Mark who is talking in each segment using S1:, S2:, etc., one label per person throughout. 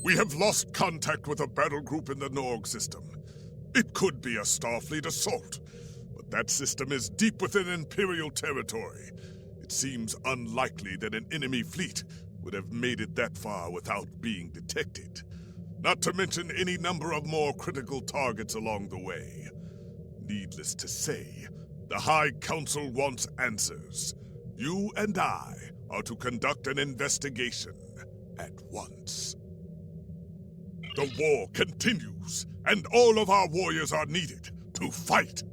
S1: We have lost contact with a battle group in the Norg system. It could be a Starfleet assault, but that system is deep within Imperial territory. It seems unlikely that an enemy fleet would have made it that far without being detected. Not to mention any number of more critical targets along the way. Needless to say, the High Council wants answers. You and I are to conduct an investigation at once. The war continues, and all of our warriors are needed to fight.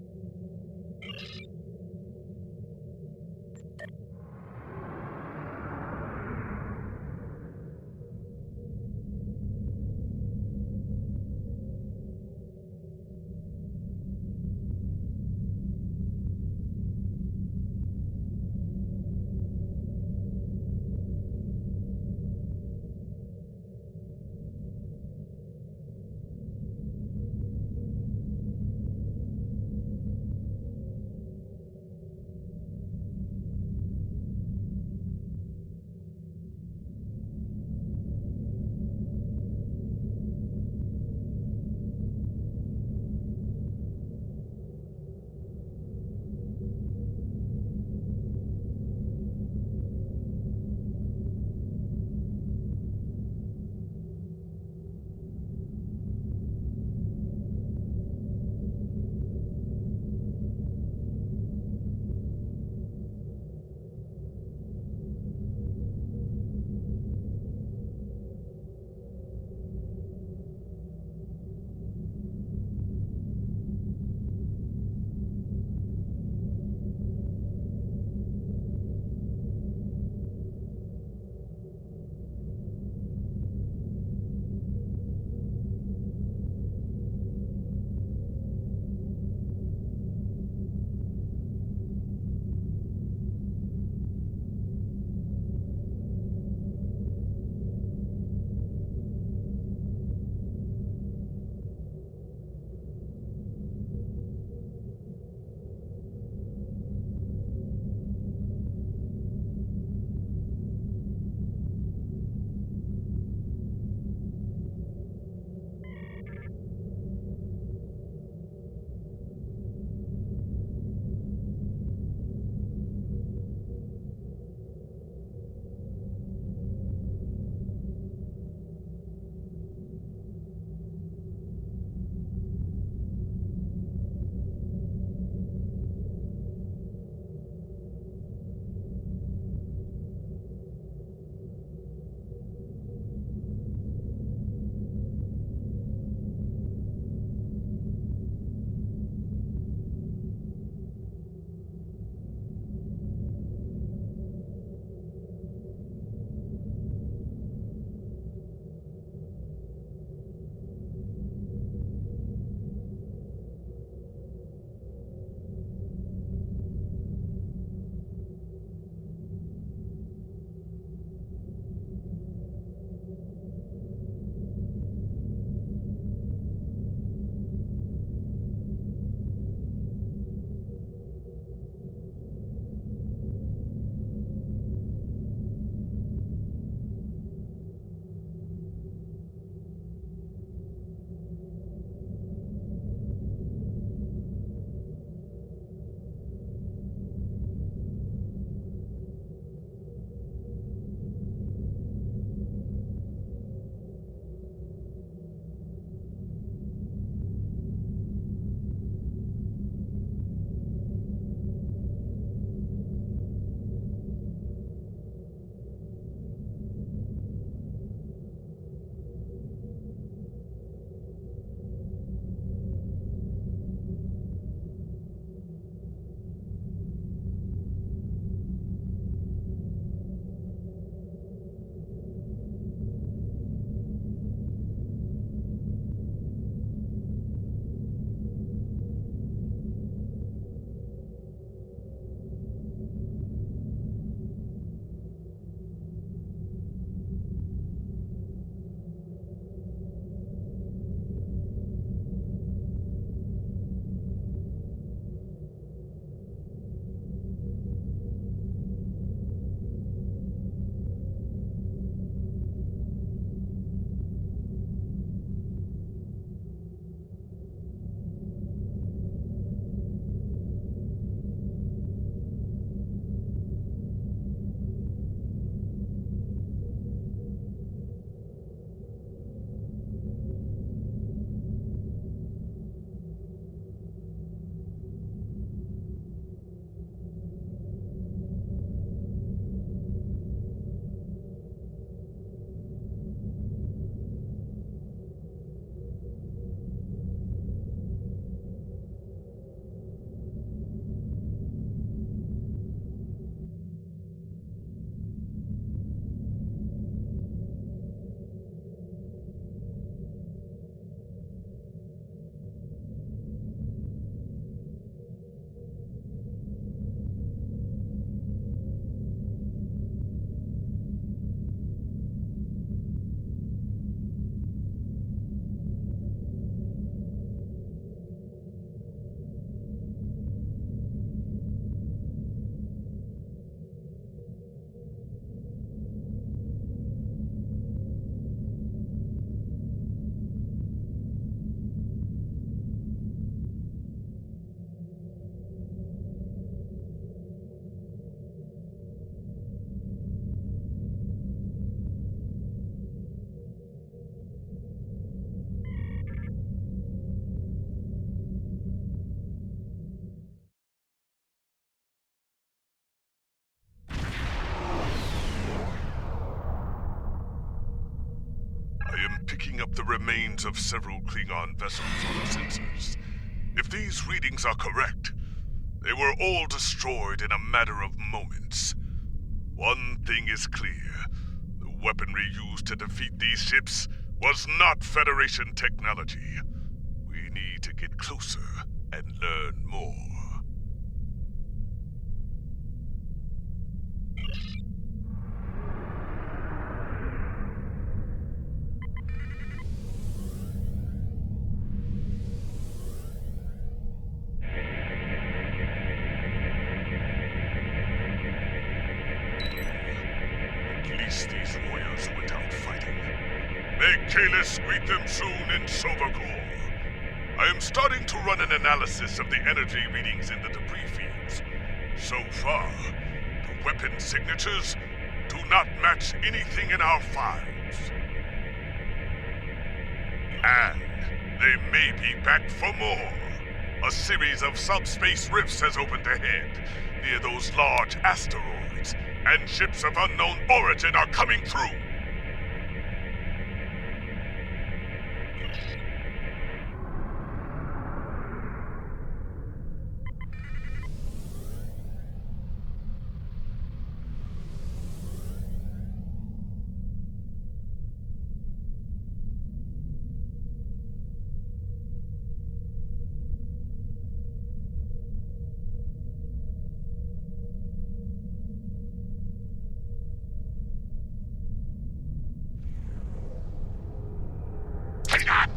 S1: picking up the remains of several Klingon vessels on the sensors. If these readings are correct, they were all destroyed in a matter of moments. One thing is clear. The weaponry used to defeat these ships was not Federation technology. We need to get closer and learn more. These warriors went out fighting. May Kalis greet them soon in Sovakor. I am starting to run an analysis of the energy readings in the debris fields. So far, the weapon signatures do not match anything in our files. And they may be back for more. A series of subspace rifts has opened ahead, near those large asteroids, and ships of unknown origin are coming through.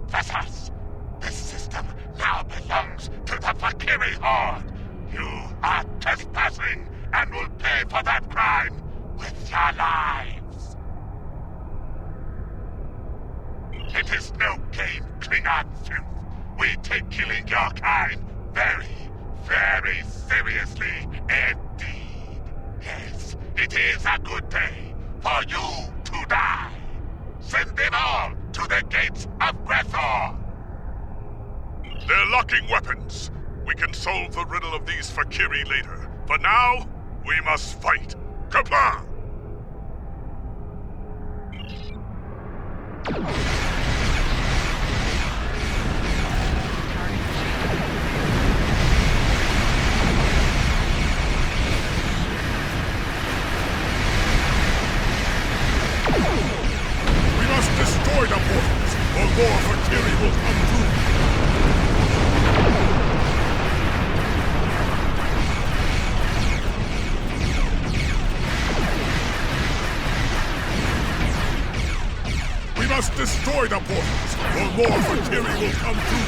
S2: Vessels! This system now belongs to the Fek'hri Horde! You are trespassing and will pay for that crime with your lives! It is no game, Klingon filth. We take killing your kind very, very seriously indeed. Yes, it is a good day for you to die. Send them all to the gates of Gre'thor!
S1: They're locking weapons. We can solve the riddle of these Fek'hri later. For now, we must fight. Kapla! Destroy the portals, or more Fek'hri will come through. We must destroy the portals, or more Fek'hri will come through.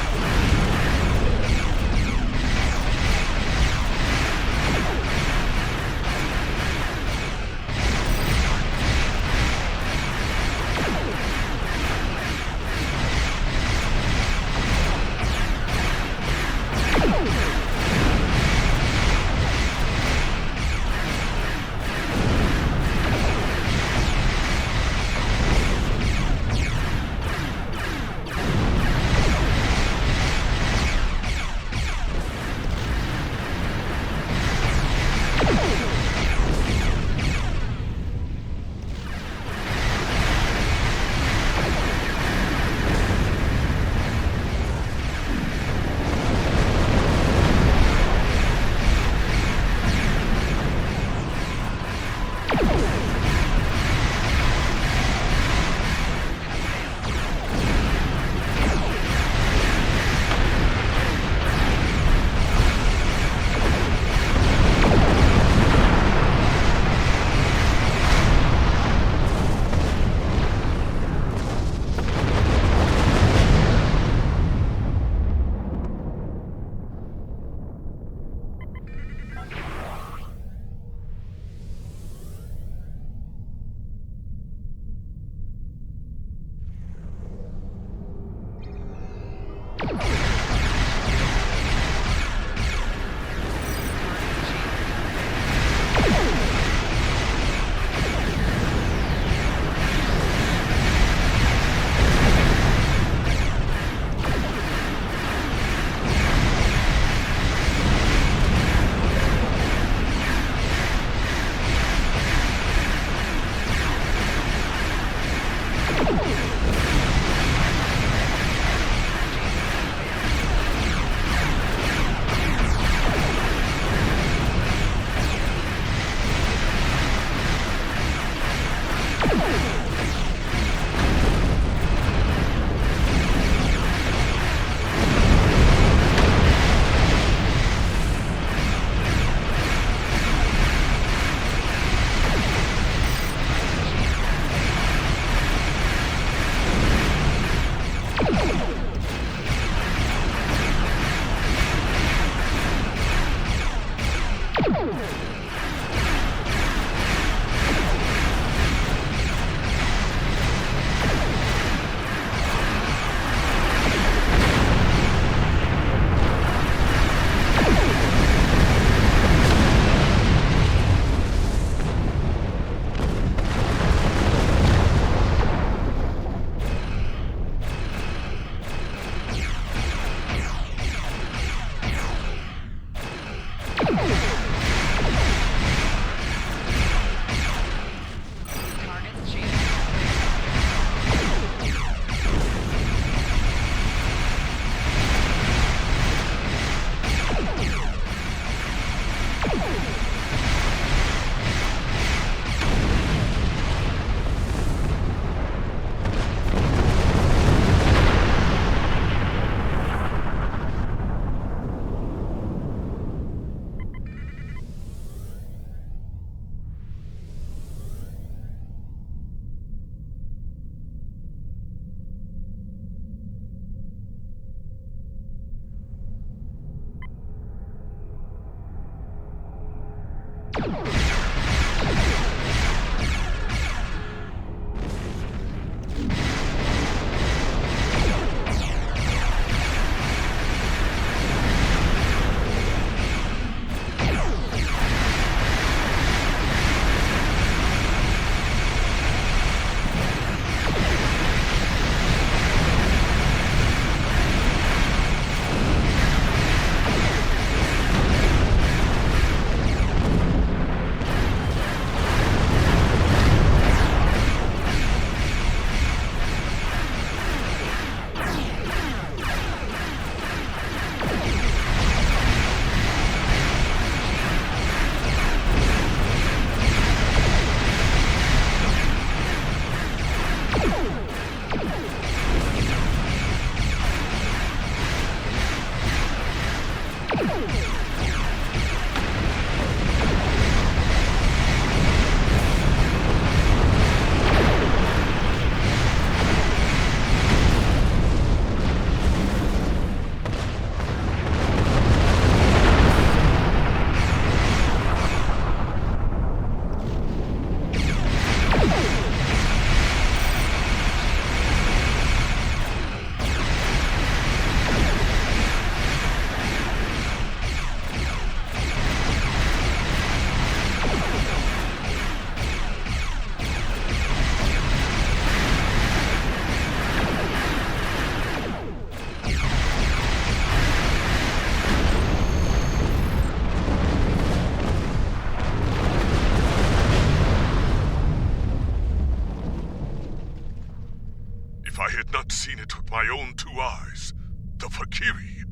S1: not seen it with my own 2 eyes. The Fek'hri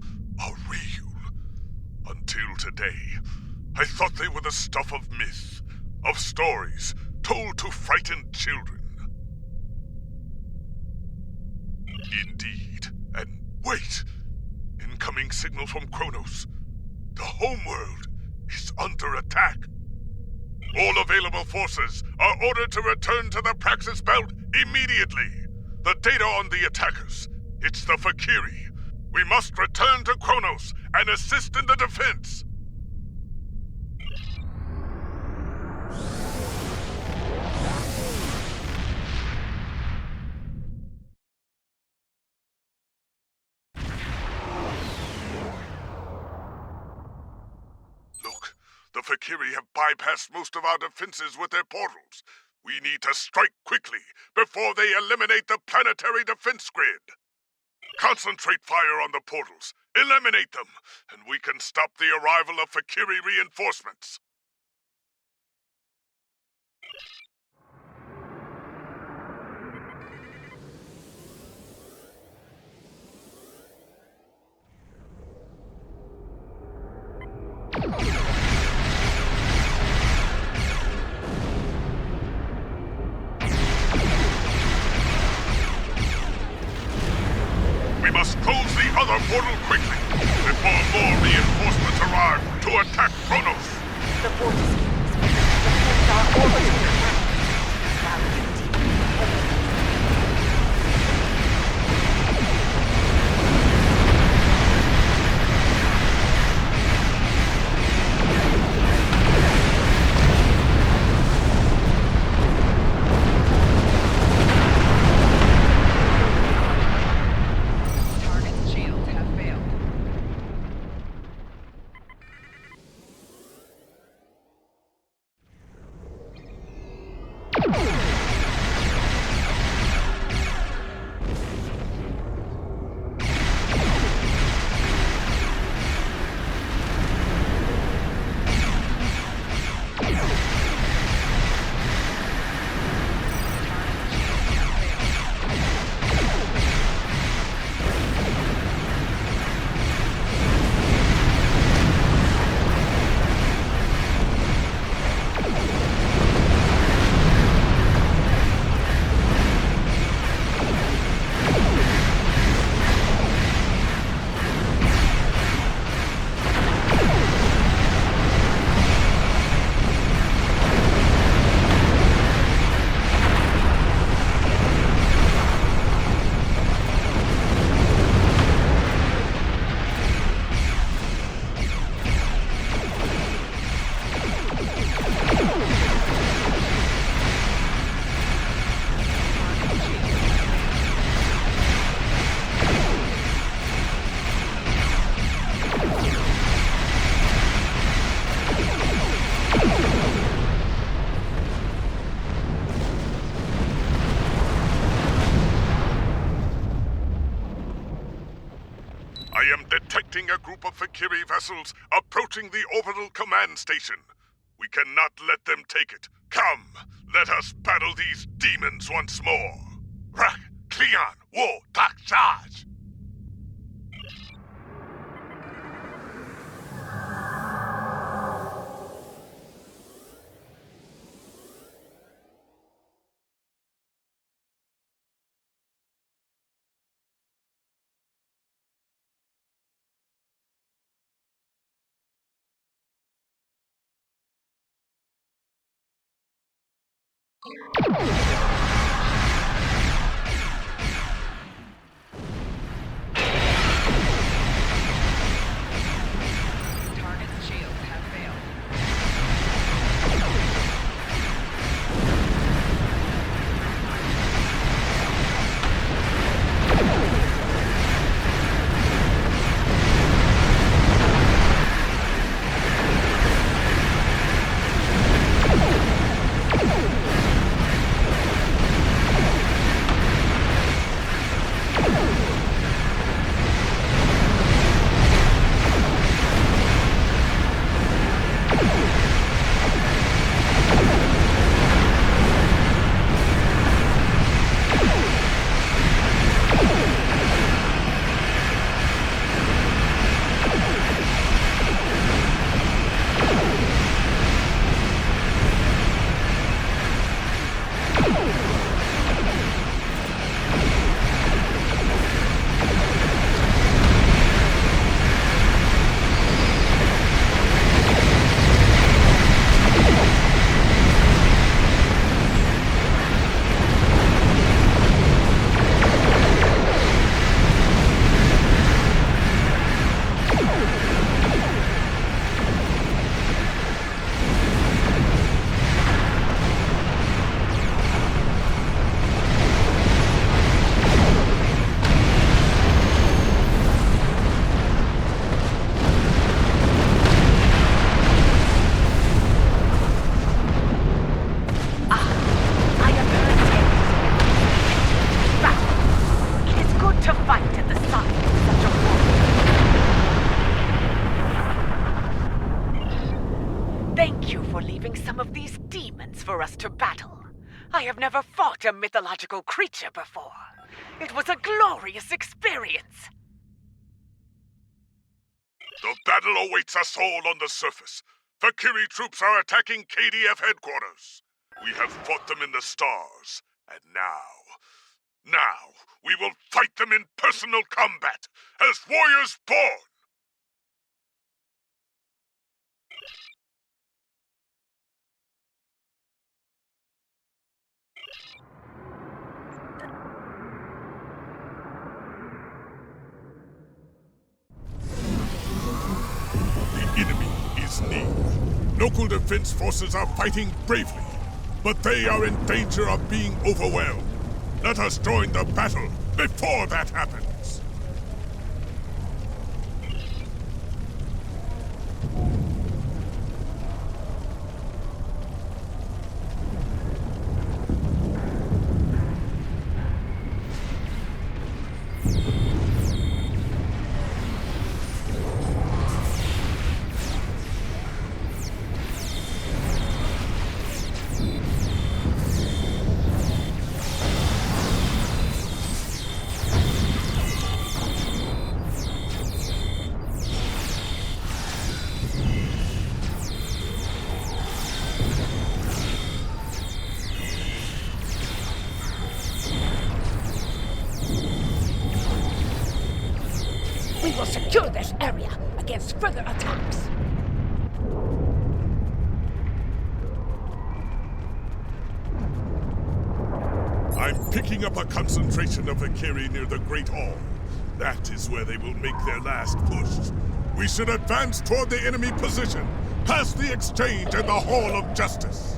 S1: are real. Until today, I thought they were the stuff of myth, of stories told to frighten children. Indeed. And wait! Incoming signal from Qo'noS. The homeworld is under attack. All available forces are ordered to return to the Praxis Belt immediately. The data on the attackers. It's the Fek'hri. We must return to Qo'noS and assist in the defense. Look, the Fek'hri have bypassed most of our defenses with their portals. We need to strike quickly before they eliminate the planetary defense grid. Concentrate fire on the portals, eliminate them, and we can stop the arrival of Fek'hri reinforcements. We must close the other portal quickly, before more reinforcements arrive to attack Qo'noS.
S3: The vortices. The are orbiting the planet. Valiant deep. A group of Fek'hri vessels approaching the orbital command station. We cannot let them take it. Come, let us battle these demons once more. Rak, Klingon, Wo, Tak, Charge! Target's shields have failed.
S4: of demons for us to battle. I have never fought a mythological creature before. It was a glorious experience.
S3: The battle awaits us all on the surface. Fek'hri troops are attacking KDF headquarters. We have fought them in the stars, and now, we will fight them in personal combat, as warriors born! The enemy is near. Local defense forces are fighting bravely, but they are in danger of being overwhelmed. Let us join the battle before that happens.
S5: We will secure this area against further attacks.
S3: I'm picking up a concentration of Fek'hri near the Great Hall. That is where they will make their last push. We should advance toward the enemy position, past the exchange and the Hall of Justice.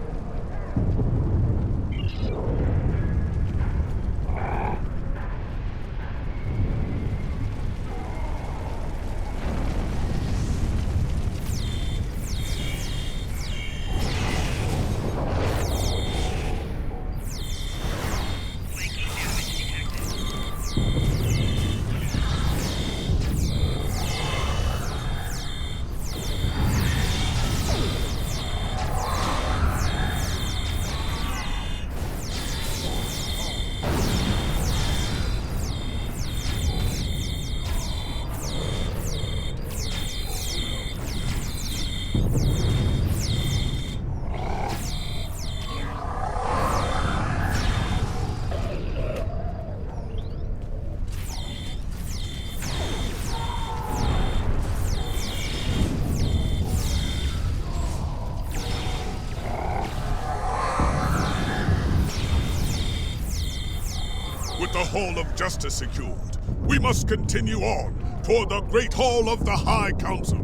S3: With the Hall of Justice secured, we must continue on toward the Great Hall of the High Council.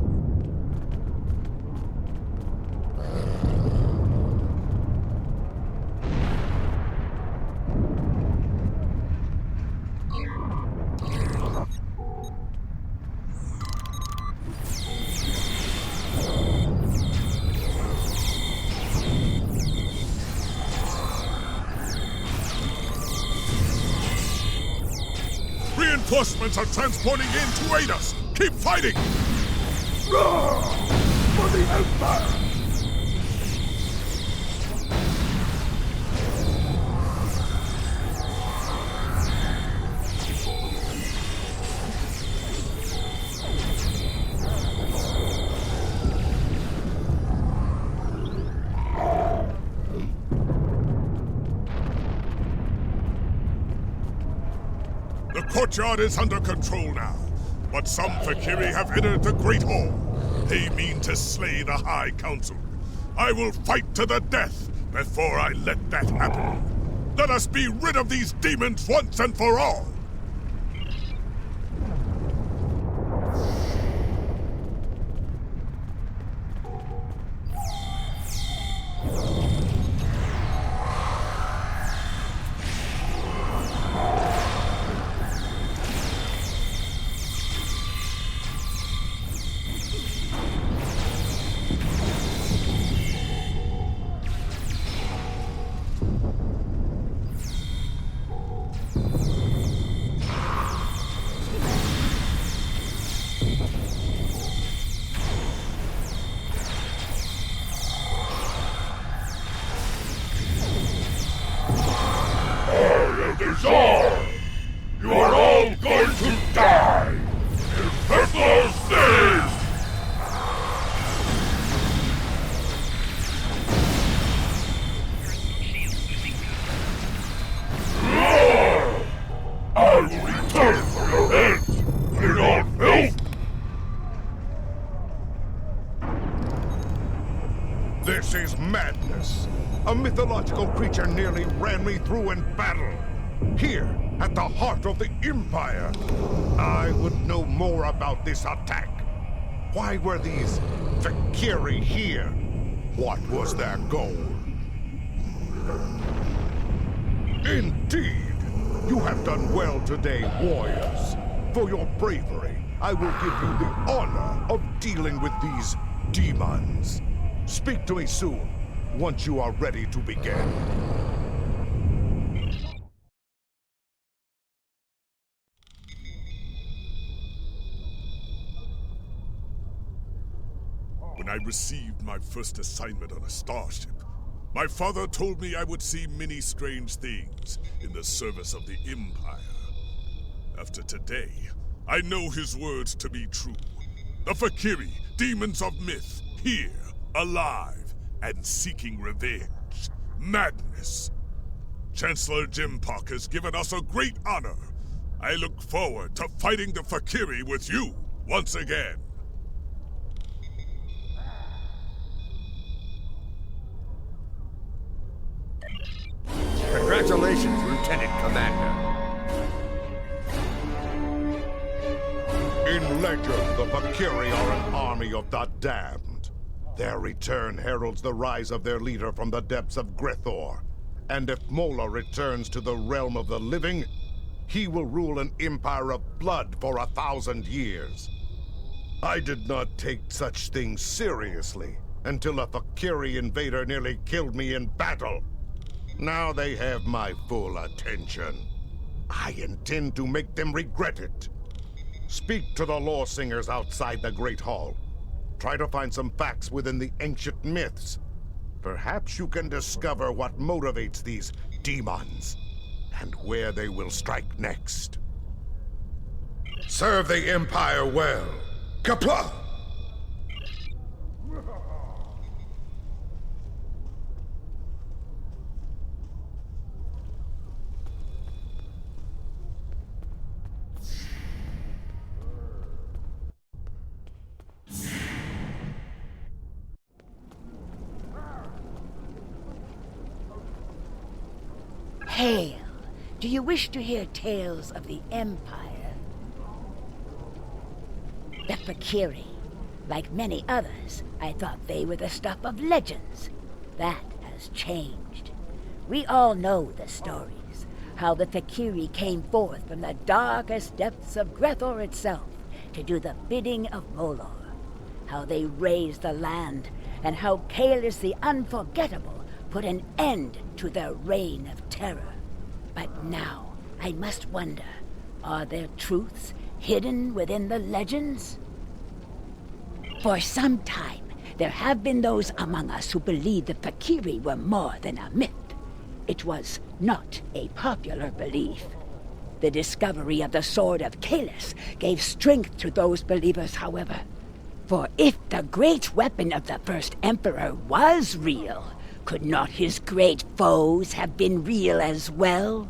S3: Reinforcements are transporting in to aid us! Keep fighting! Roar! For the Empire! The courtyard is under control now, but some Fek'hri have entered the Great Hall. They mean to slay the High Council. I will fight to the death before I let that happen. Let us be rid of these demons once and for all!
S6: madness. A mythological creature nearly ran me through in battle. Here, at the heart of the Empire. I would know more about this attack. Why were these Fek'hri here? What was their goal? Indeed! You have done well today, warriors. For your bravery, I will give you the honor of dealing with these demons. Speak to me soon, once you are ready to begin.
S1: When I received my first assignment on a starship, my father told me I would see many strange things in the service of the Empire. After today, I know his words to be true. The Fek'hri, demons of myth, here, alive, and seeking revenge. Madness. Chancellor Jimpock has given us a great honor. I look forward to fighting the Fek'hri with you once again.
S7: Congratulations, Lieutenant Commander.
S6: In legend, the Fek'hri are an army of the damned. Their return heralds the rise of their leader from the depths of Gre'thor. And if Mola returns to the realm of the living, he will rule an empire of blood for 1,000 years. I did not take such things seriously until a Fek'hri invader nearly killed me in battle. Now they have my full attention. I intend to make them regret it. Speak to the law singers outside the Great Hall. Try to find some facts within the ancient myths. Perhaps you can discover what motivates these demons, and where they will strike next. Serve the Empire well. Kapla!
S5: Hail! Do you wish to hear tales of the Empire? The Fek'hri. Like many others, I thought they were the stuff of legends. That has changed. We all know the stories. How the Fek'hri came forth from the darkest depths of Gre'thor itself to do the bidding of Molor. How they raised the land, and how Kalis the Unforgettable put an end to their reign of terror. But now, I must wonder, are there truths hidden within the legends? For some time, there have been those among us who believed the Fek'hri were more than a myth. It was not a popular belief. The discovery of the Sword of Kalis gave strength to those believers, however. For if the great weapon of the first Emperor was real, could not his great foes have been real as well?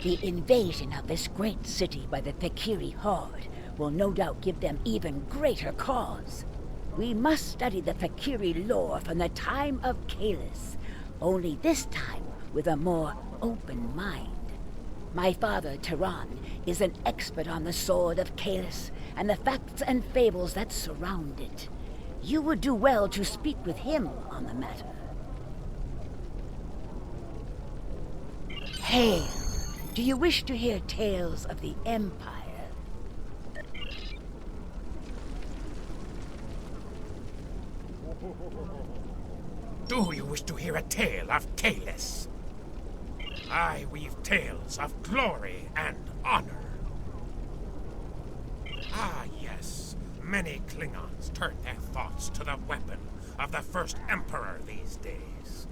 S5: The invasion of this great city by the Fek'hri horde will no doubt give them even greater cause. We must study the Fek'hri lore from the time of Kalis, only this time with a more open mind. My father, Tehran, is an expert on the Sword of Kalis and the facts and fables that surround it. You would do well to speak with him on the matter. Hail! Do you wish to hear tales of the Empire?
S2: Do you wish to hear a tale of Kalis? I weave tales of glory and honor. Ah, yes. Many Klingons turn their thoughts to the weapon of the first Emperor these days.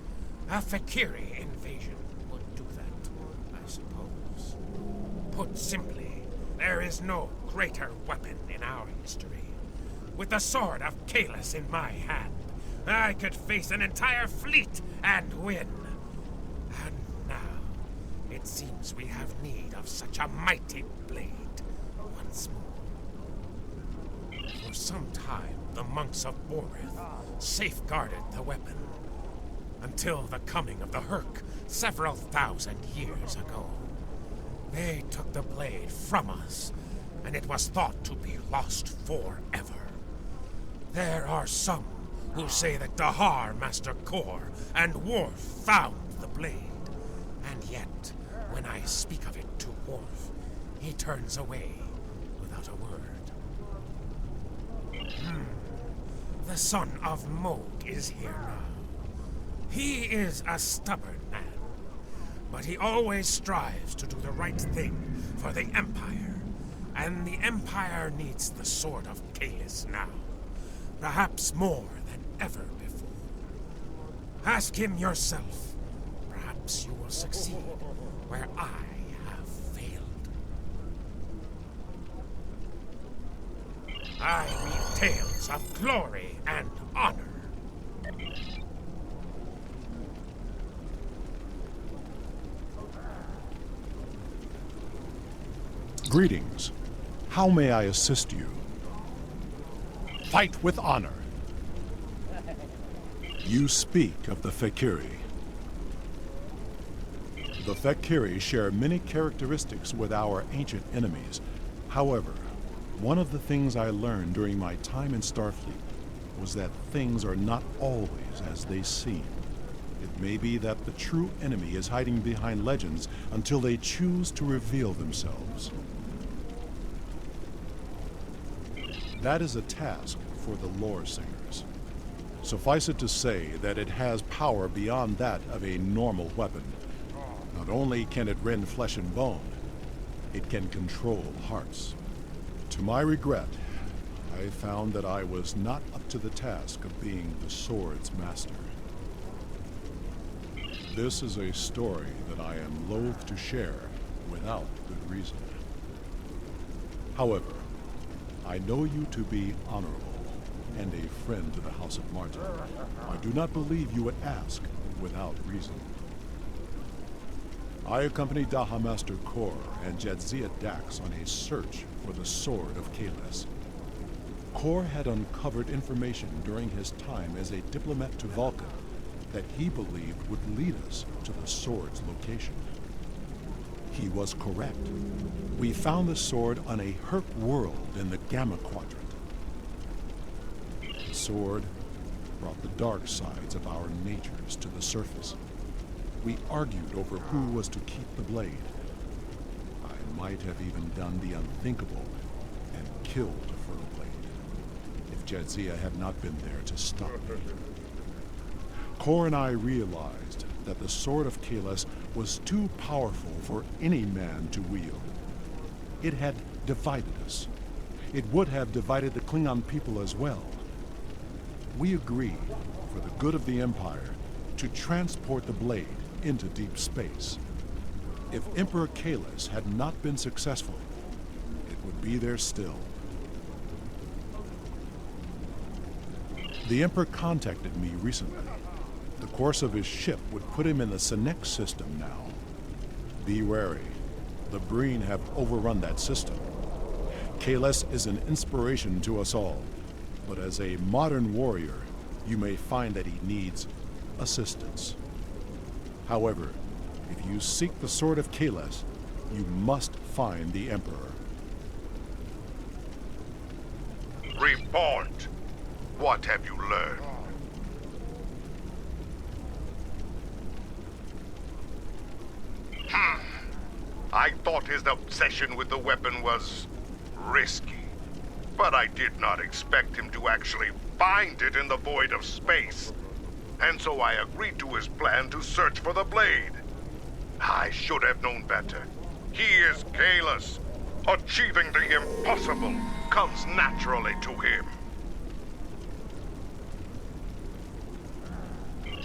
S2: A Fek'hri invasion would do that, I suppose. Put simply, there is no greater weapon in our history. With the Sword of Kalis in my hand, I could face an entire fleet and win. And now, it seems we have need of such a mighty blade once more. For some time, the monks of Borith safeguarded the weapon, Until the coming of the Herc several thousand years ago. They took the blade from us, and it was thought to be lost forever. There are some who say that Dahar Master Kor and Worf found the blade. And yet, when I speak of it to Worf, he turns away without a word. The son of Moog is here now. He is a stubborn man, but he always strives to do the right thing for the Empire. And the Empire needs the Sword of Kahless now, perhaps more than ever before. Ask him yourself. Perhaps you will succeed where I have failed. I read tales of glory and honor.
S8: Greetings. How may I assist you? Fight with honor. You speak of the Fek'lhri. The Fek'lhri share many characteristics with our ancient enemies. However, one of the things I learned during my time in Starfleet was that things are not always as they seem. It may be that the true enemy is hiding behind legends until they choose to reveal themselves. That is a task for the lore singers. Suffice it to say that it has power beyond that of a normal weapon. Not only can it rend flesh and bone, it can control hearts. To my regret, I found that I was not up to the task of being the sword's master. This is a story that I am loath to share without good reason. However, I know you to be honorable and a friend to the House of Martin. I do not believe you would ask without reason. I accompanied Dahar Master Kor and Jadzia Dax on a search for the Sword of Kahless. Kor had uncovered information during his time as a diplomat to Vulcan that he believed would lead us to the sword's location. He was correct. We found the sword on a Herc world in the Gamma Quadrant. The sword brought the dark sides of our natures to the surface. We argued over who was to keep the blade. I might have even done the unthinkable and killed for the blade, if Jadzia had not been there to stop me. Kor and I realized that the Sword of Kahless was too powerful for any man to wield. It had divided us. It would have divided the Klingon people as well. We agreed, for the good of the Empire, to transport the blade into deep space. If Emperor Kahless had not been successful, it would be there still. The Emperor contacted me recently. The course of his ship would put him in the Senex system now. Be wary. The Breen have overrun that system. Kahless is an inspiration to us all, but as a modern warrior, you may find that he needs assistance. However, if you seek the Sword of Kahless, you must find the Emperor.
S6: Report. What have you learned? I thought his obsession with the weapon was risky, but I did not expect him to actually find it in the void of space. And so I agreed to his plan to search for the blade. I should have known better. He is Kahless. Achieving the impossible comes naturally to him.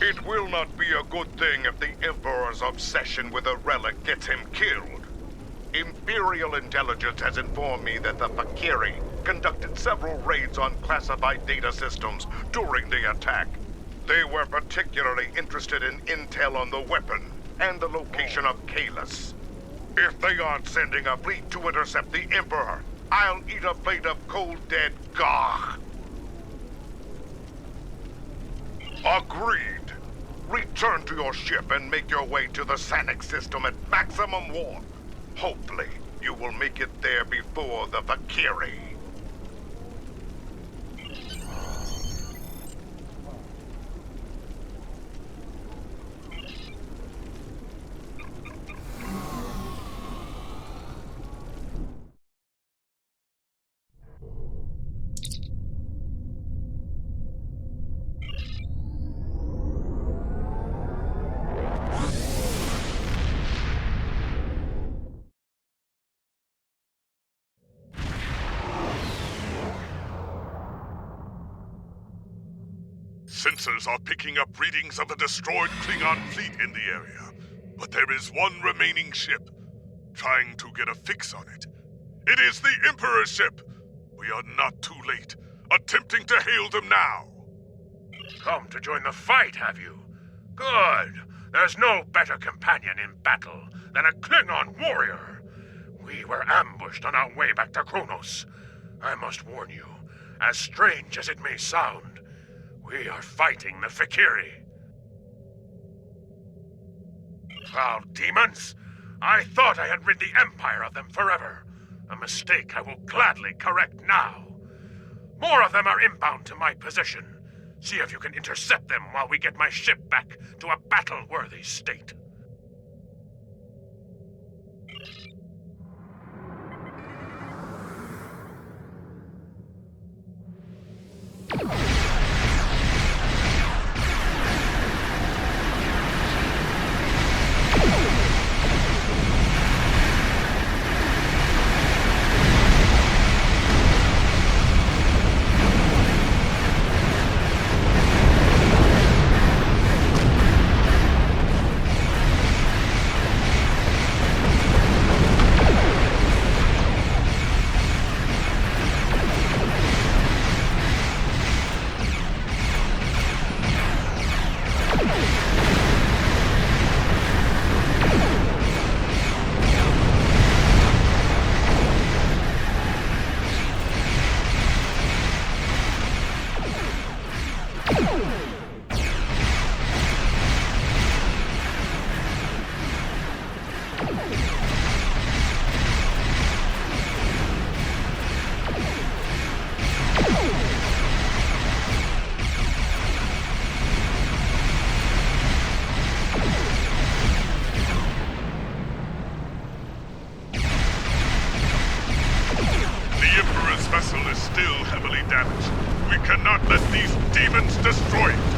S6: It will not be a good thing if the Emperor's obsession with a relic gets him killed. Imperial intelligence has informed me that the Fek'lhri conducted several raids on classified data systems during the attack. They were particularly interested in intel on the weapon and the location of Kahless. If they aren't sending a fleet to intercept the Emperor, I'll eat a plate of cold dead gagh. Agreed. Return to your ship and make your way to the Sanic system at maximum warp. Hopefully, you will make it there before the Fek'hri.
S3: Sensors are picking up readings of a destroyed Klingon fleet in the area, but there is one remaining ship. Trying to get a fix on it. It is the Emperor's ship! We are not too late. Attempting to hail them now.
S2: Come to join the fight, have you? Good. There's no better companion in battle than a Klingon warrior. We were ambushed on our way back to Qo'noS. I must warn you, as strange as it may sound, we are fighting the Fek'hri. Foul demons! I thought I had rid the Empire of them forever. A mistake I will gladly correct now. More of them are inbound to my position. See if you can intercept them while we get my ship back to a battle-worthy state.
S3: Vessel is still heavily damaged. We cannot let these demons destroy it.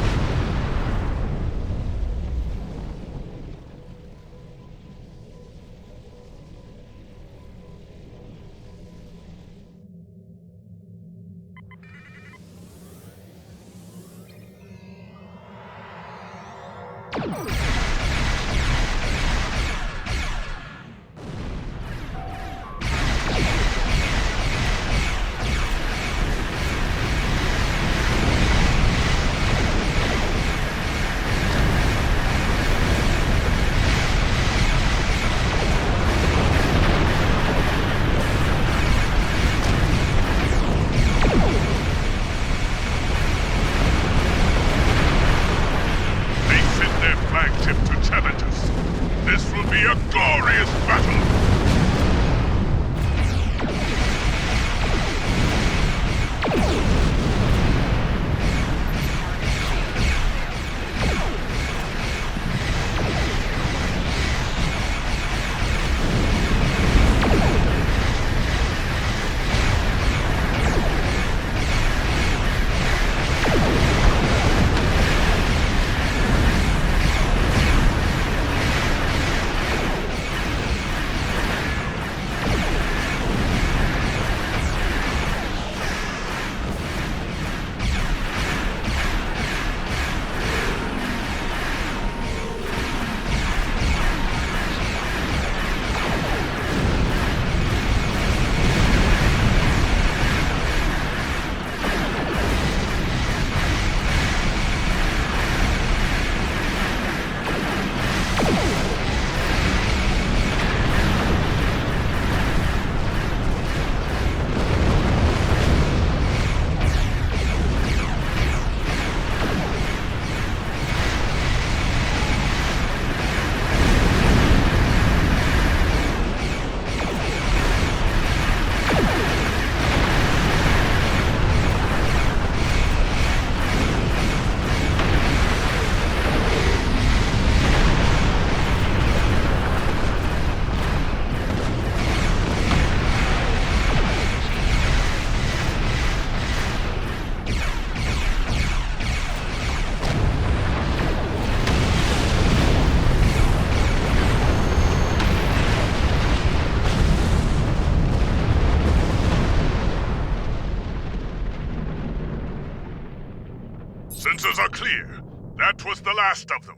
S3: are clear. That was the last of them,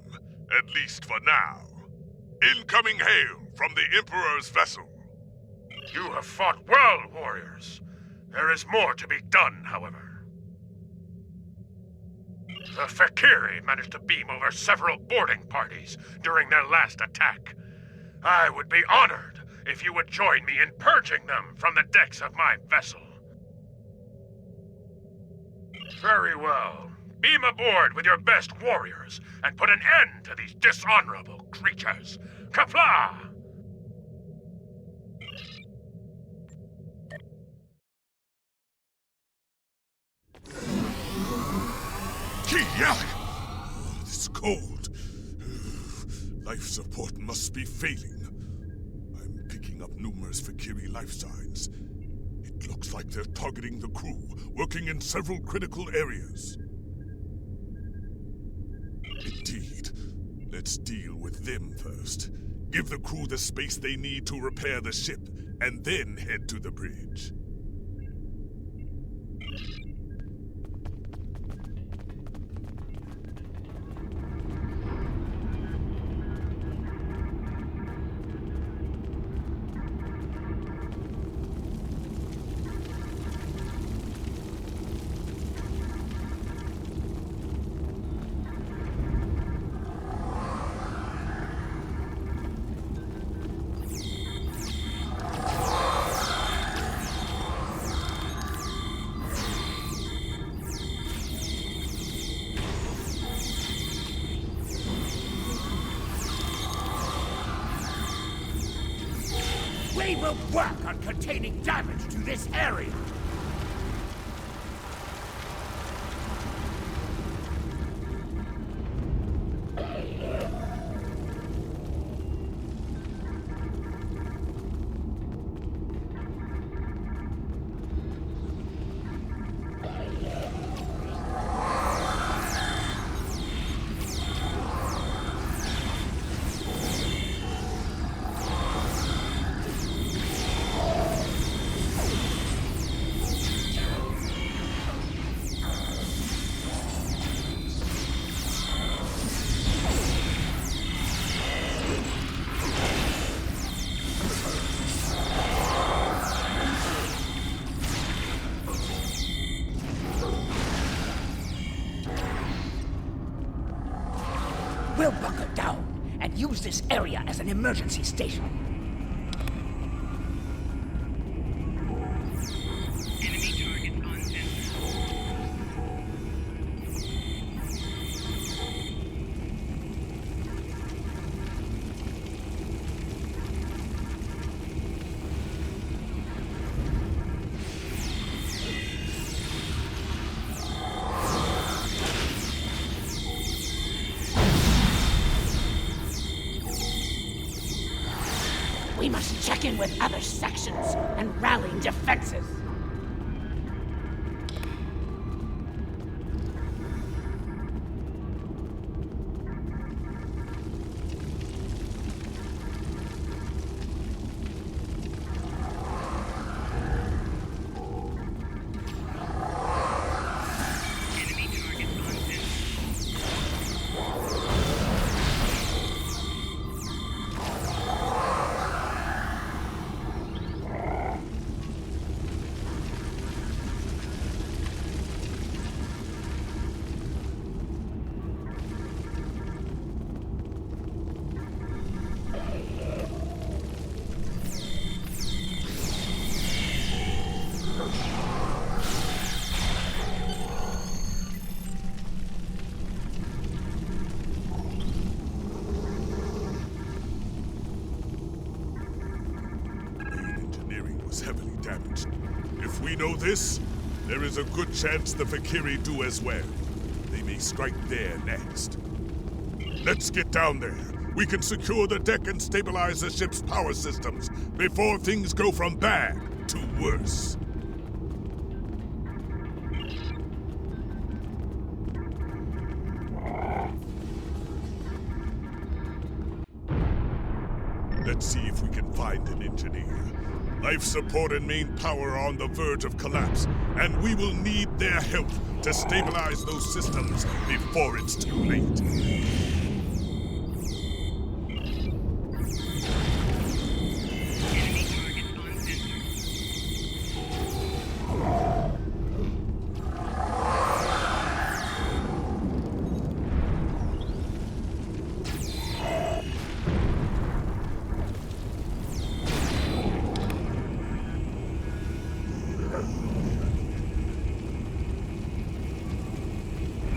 S3: at least for now. Incoming hail from the Emperor's vessel.
S2: You have fought well, warriors. There is more to be done, however. The Fek'hri managed to beam over several boarding parties during their last attack. I would be honored if you would join me in purging them from the decks of my vessel. Very well. Beam aboard with your best warriors and put an end to these dishonorable creatures. Kapla!
S3: Kiyak! It's cold. Life support must be failing. I'm picking up numerous Fek'hri life signs. It looks like they're targeting the crew, working in several critical areas. Indeed. Let's deal with them first. Give the crew the space they need to repair the ship, and then head to the bridge.
S7: We will work on containing damage to this area. We'll bunker down and use this area as an emergency station. We must check in with other sections and rally defenses.
S3: Heavily damaged. If we know this, there is a good chance the Fek'hri do as well. They may strike there next. Let's get down there. We can secure the deck and stabilize the ship's power systems before things go from bad to worse. Let's see if we can find an engineer.
S1: Life support and main power are on the verge of collapse, and we will need their help to stabilize those systems before it's too late.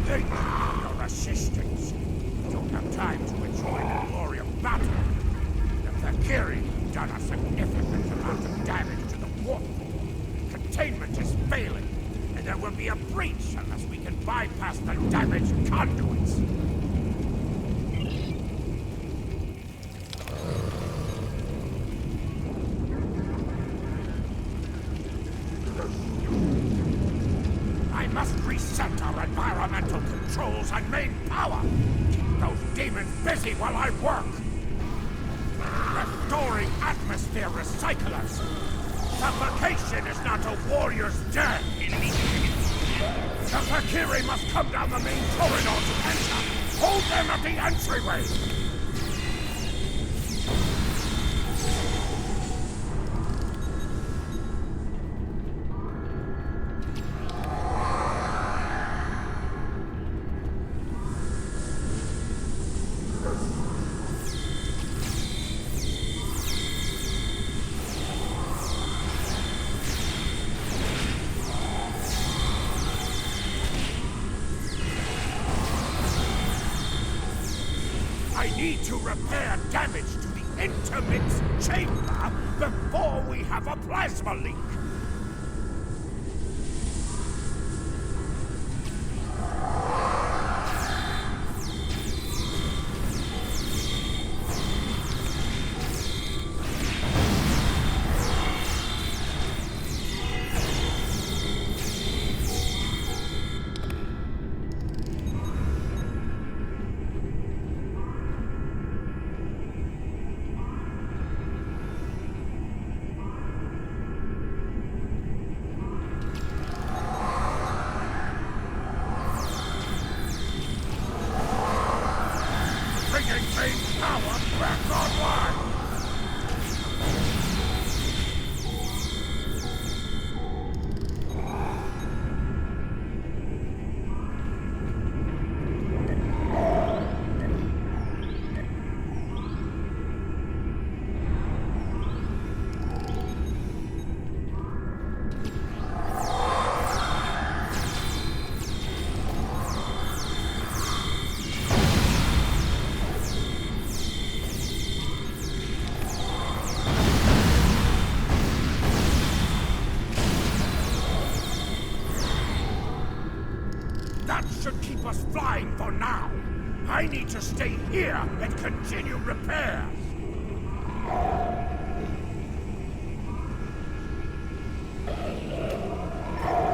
S2: Thank you for your assistance. We don't have time to enjoy the glory of battle. The Fek'hri have done a significant amount of damage to the warp. Containment is failing, and there will be a breach unless we can bypass the damaged conduits. I must reset our environmental controls and main power. Keep those demons busy while I work. Restoring atmosphere recyclers. Suffocation is not a warrior's death. The Fek'hri must come down the main corridor to enter. Hold them at the entryway. I need to repair damage to the intermix chamber before we have a plasma leak. Bringing main power back online! That should keep us flying for now. I need to stay here and continue repairs.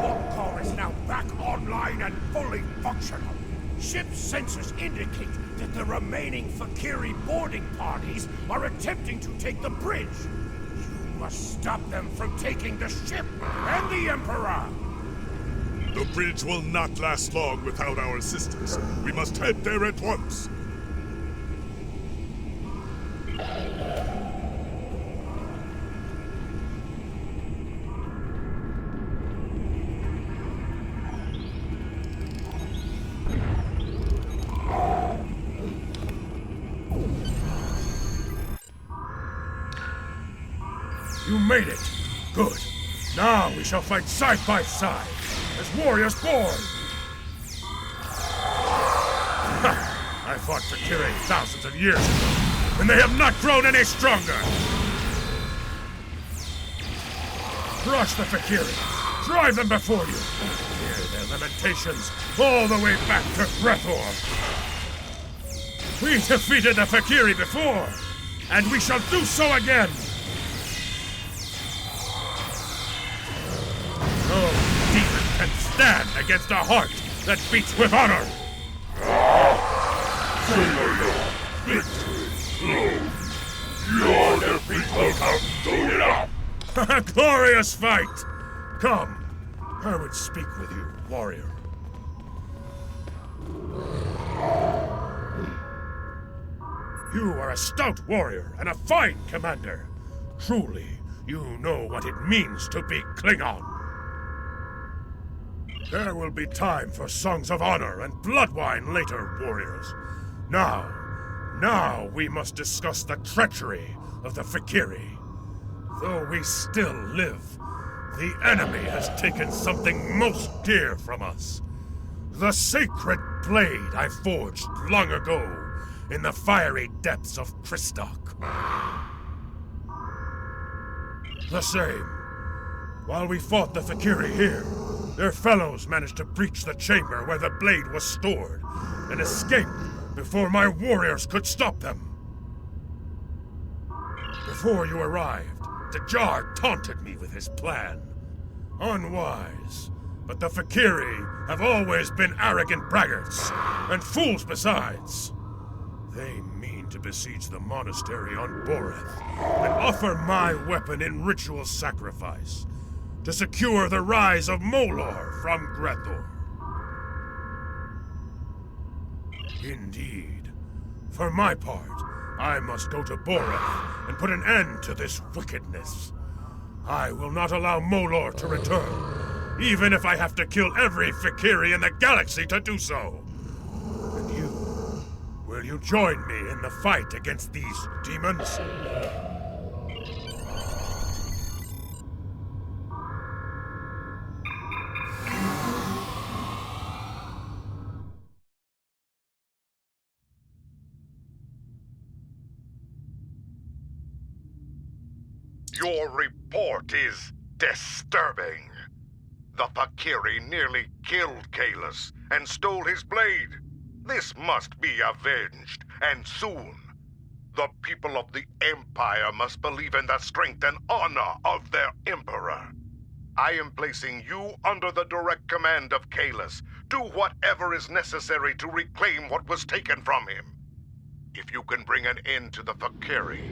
S2: Warp core is now back online and fully functional. Ship sensors indicate that the remaining Fek'hri boarding parties are attempting to take the bridge. You must stop them from taking the ship and the Emperor.
S1: The bridge will not last long without our assistance. We must head there at once.
S2: You made it. Good. Now we shall fight side by side. As warriors born! Ha! I fought Fek'hri thousands of years ago, and they have not grown any stronger! Crush the Fek'hri! Drive them before you! Hear their lamentations all the way back to Gre'thor! We defeated the Fek'hri before, and we shall do so again! Can stand against a heart that beats with honor!
S3: Victory! Your defeat will come soon enough!
S9: A glorious fight! Come, I would speak with you, warrior. You are a stout warrior and a fine commander. Truly, you know what it means to be Klingon. There will be time for songs of honor and blood wine later, warriors. Now we must discuss the treachery of the Fek'hri. Though we still live, the enemy has taken something most dear from us. The sacred blade I forged long ago in the fiery depths of Cryptic. The same. While we fought the Fek'hri here, their fellows managed to breach the chamber where the blade was stored and escape before my warriors could stop them. Before you arrived, Dajar taunted me with his plan. Unwise, but the Fek'hri have always been arrogant braggarts, and fools besides. They mean to besiege the monastery on Boreth and offer my weapon in ritual sacrifice to secure the rise of Molor from Gre'thor. Indeed. For my part, I must go to Boreth and put an end to this wickedness. I will not allow Molor to return, even if I have to kill every Fek'hri in the galaxy to do so. And you, will you join me in the fight against these demons?
S6: Your report is disturbing. The Fek'hri nearly killed Kahless and stole his blade. This must be avenged, and soon. The people of the Empire must believe in the strength and honor of their Emperor. I am placing you under the direct command of Kahless. Do whatever is necessary to reclaim what was taken from him. If you can bring an end to the Fek'hri,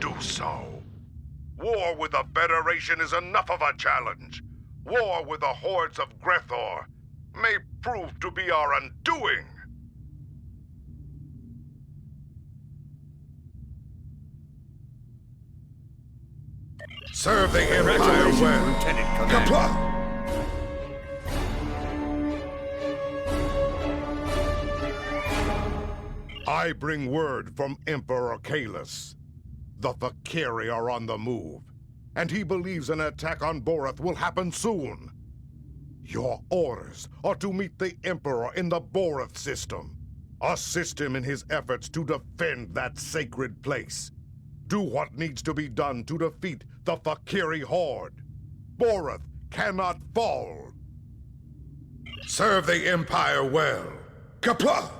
S6: do so. War with the Federation is enough of a challenge. War with the hordes of Gre'thor may prove to be our undoing. Serve the Empire well, Lieutenant Commander. I bring word from Emperor Kahless. The Fek'hri are on the move, and he believes an attack on Boreth will happen soon. Your orders are to meet the Emperor in the Boreth system. Assist him in his efforts to defend that sacred place. Do what needs to be done to defeat the Fek'hri horde. Boreth cannot fall. Serve the Empire well. Kapla!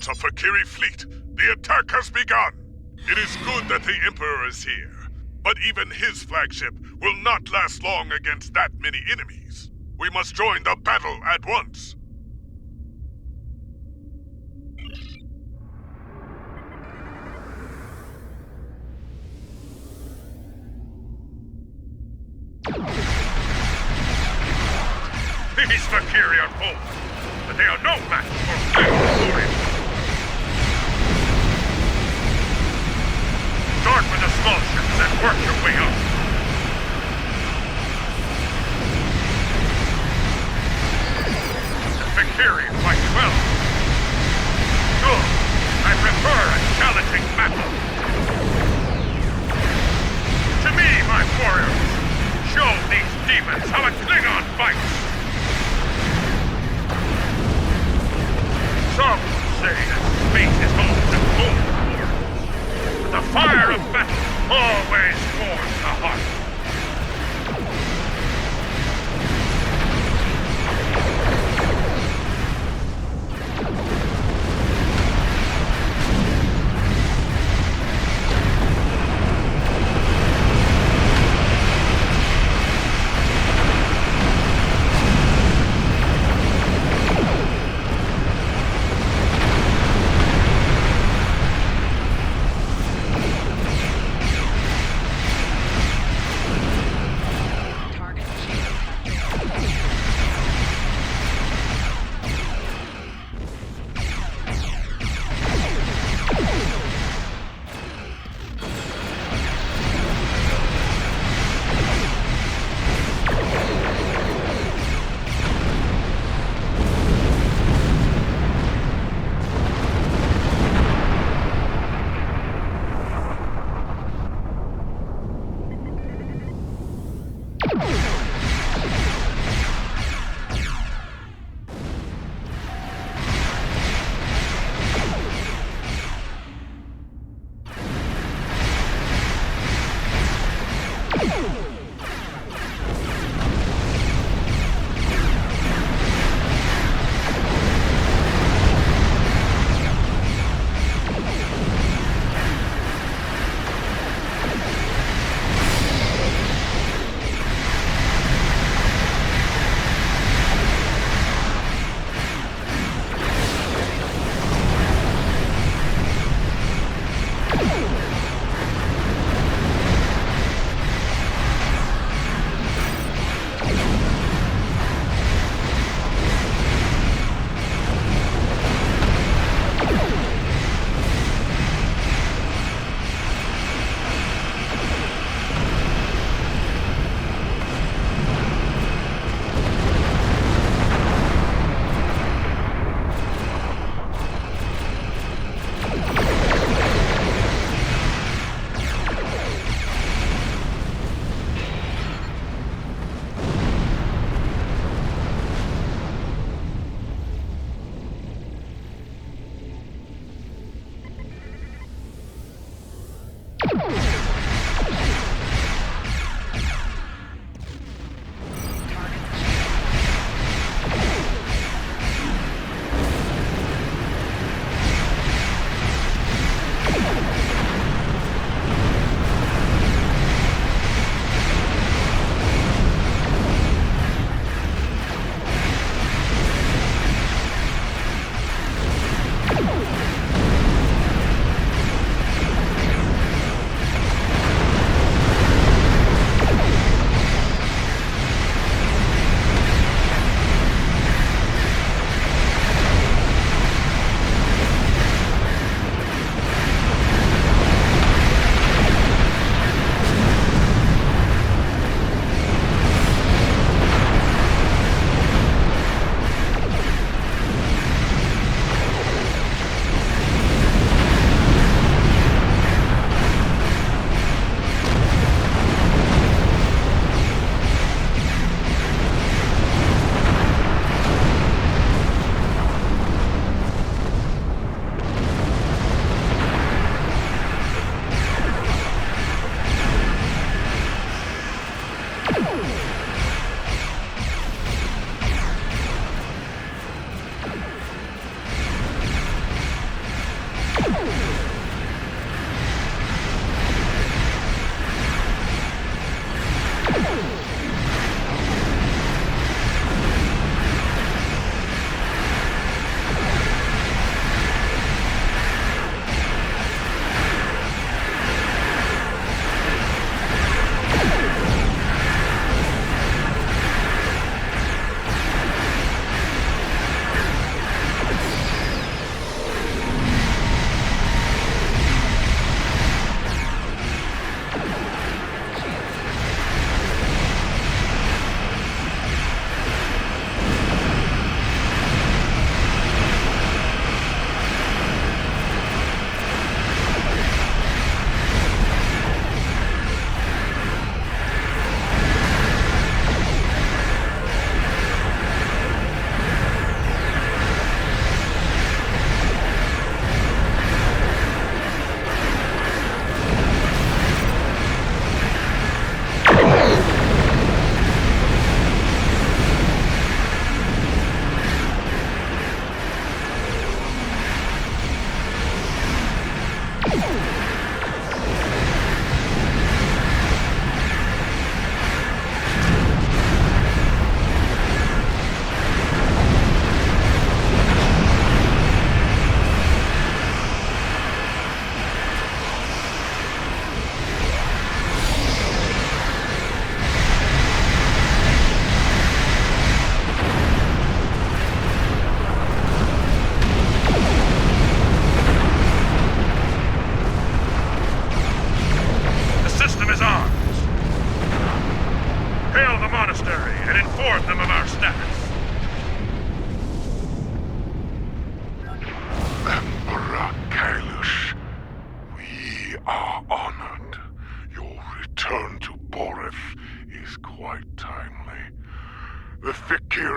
S3: It's a Fek'hri fleet. The attack has begun. It is good that the Emperor is here, but even his flagship will not last long against that many enemies. We must join the battle at once.
S2: These Fek'hri are bold, but they are no match for Fek'hri warriors. Start with the small ships and work your way up. The Fek'hri fight well. Good. I prefer a challenging battle. To me, my warriors, show these demons how a Klingon fights. Some say that space is home to cold wars, but the fire of battle always warms the heart.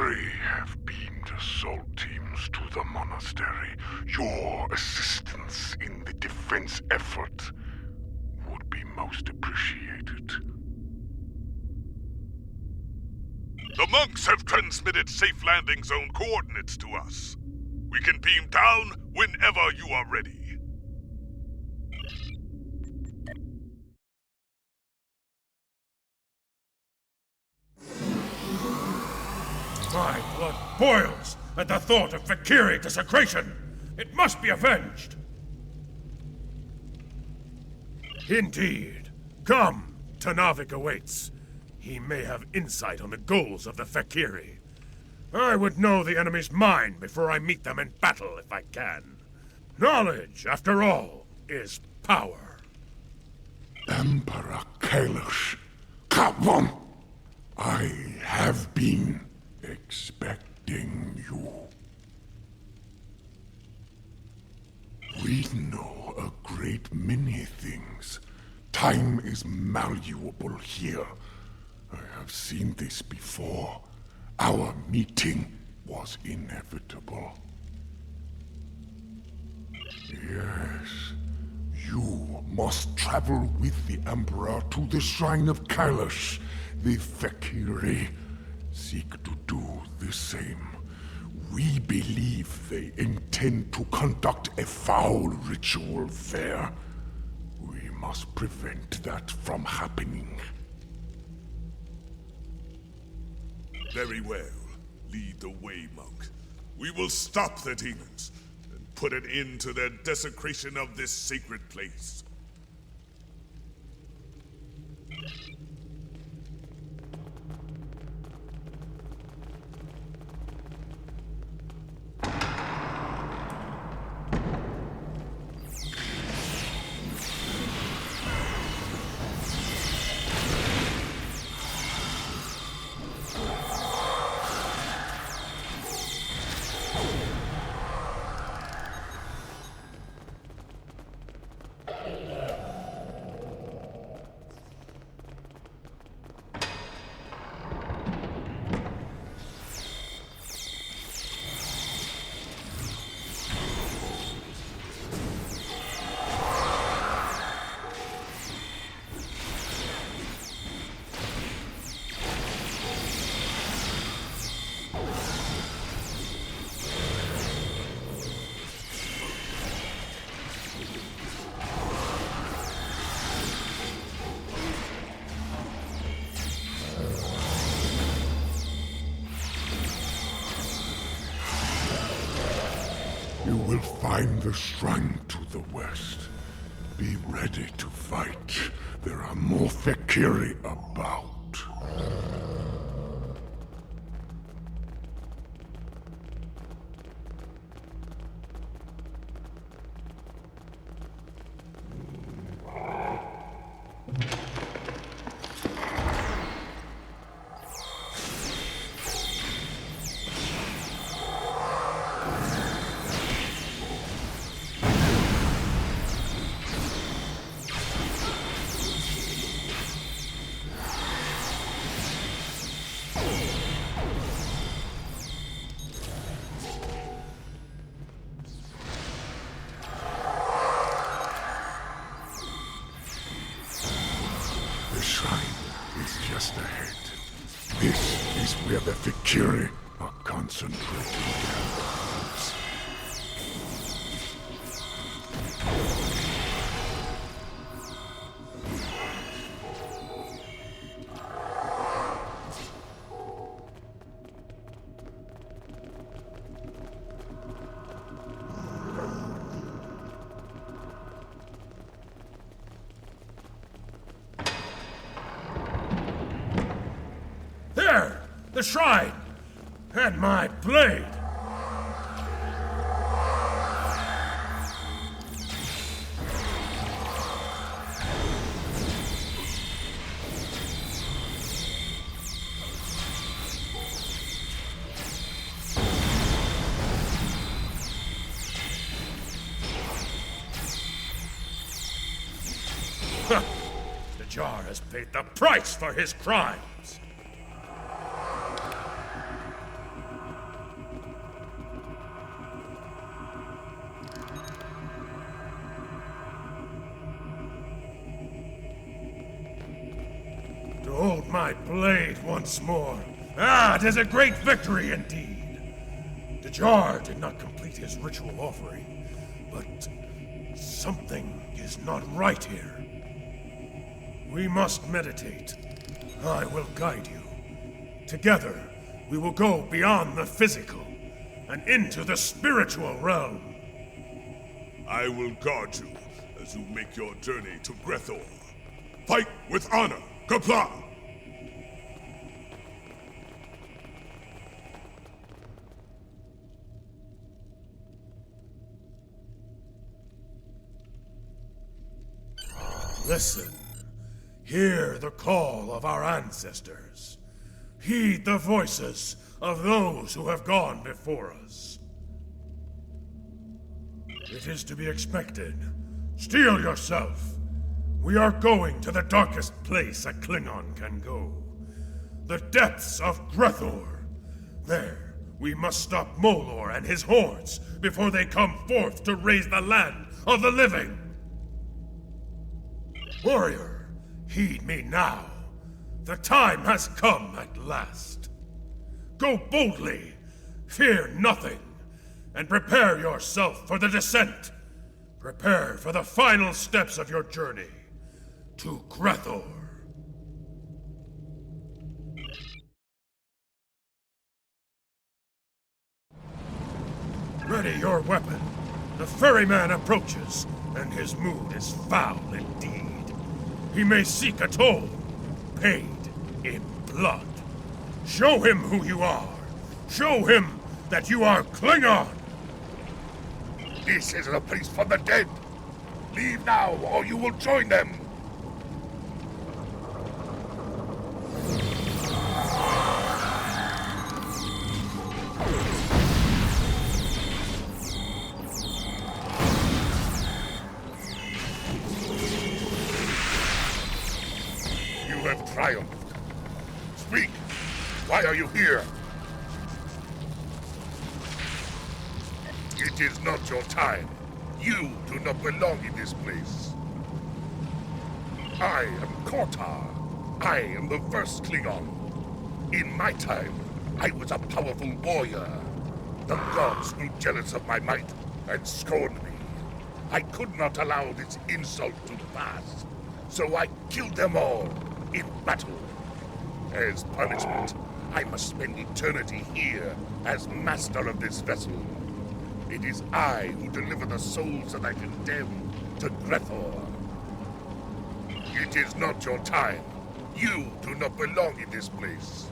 S2: Fek'lhri have beamed assault teams to the monastery. Your assistance in the defense effort would be most appreciated.
S3: The monks have transmitted safe landing zone coordinates to us. We can beam down whenever you are ready.
S9: My blood boils at the thought of Fek'lhri desecration. It must be avenged. Indeed. Come, Tanavik awaits. He may have insight on the goals of the Fek'lhri. I would know the enemy's mind before I meet them in battle if I can. Knowledge, after all, is power.
S2: Emperor Kalish, come on! I have been expecting you. We know a great many things. Time is malleable here. I have seen this before. Our meeting was inevitable. Yes, you must travel with the Emperor to the Shrine of Kalish. The Fek'lhri seek to do the same. We believe they intend to conduct a foul ritual there. We must prevent that from happening.
S3: Very well. Lead the way, monk. We will stop the demons and put an end to their desecration of this sacred place.
S2: You will find the shrine to the west. Be ready to fight. There are more Fek'lhri about. The shrine is just ahead. This is where the Fek'lhri are concentrating their lives.
S9: There! The shrine! And my blade! Huh. The jar has paid the price for his crimes! my blade once more. Ah, it is a great victory indeed. The Jar did not complete his ritual offering, but something is not right here. We must meditate. I will guide you. Together, we will go beyond the physical and into the spiritual realm.
S1: I will guard you as you make your journey to Gre'thor. Fight with honor. Comply!
S9: Listen. Hear the call of our ancestors. Heed the voices of those who have gone before us. It is to be expected. Steel yourself. We are going to the darkest place a Klingon can go. The depths of Gre'thor. There, we must stop Molor and his hordes before they come forth to raise the land of the living. Warrior, heed me now. The time has come at last. Go boldly, fear nothing, and prepare yourself for the descent. Prepare for the final steps of your journey to Gre'thor. Ready your weapon. The ferryman approaches, and his mood is foul indeed. He may seek a toll, paid in blood. Show him who you are. Show him that you are Klingon.
S2: This is a place for the dead. Leave now, or you will join them. You have triumphed. Speak. Why are you here? It is not your time. You do not belong in this place. I am Kotar. I am the first Klingon. In my time, I was a powerful warrior. The gods grew jealous of my might and scorned me. I could not allow this insult to pass, so I killed them all in battle. As punishment, I must spend eternity here as master of this vessel. It is I who deliver the souls that I condemn to Gre'thor. It is not your time. You do not belong in this place.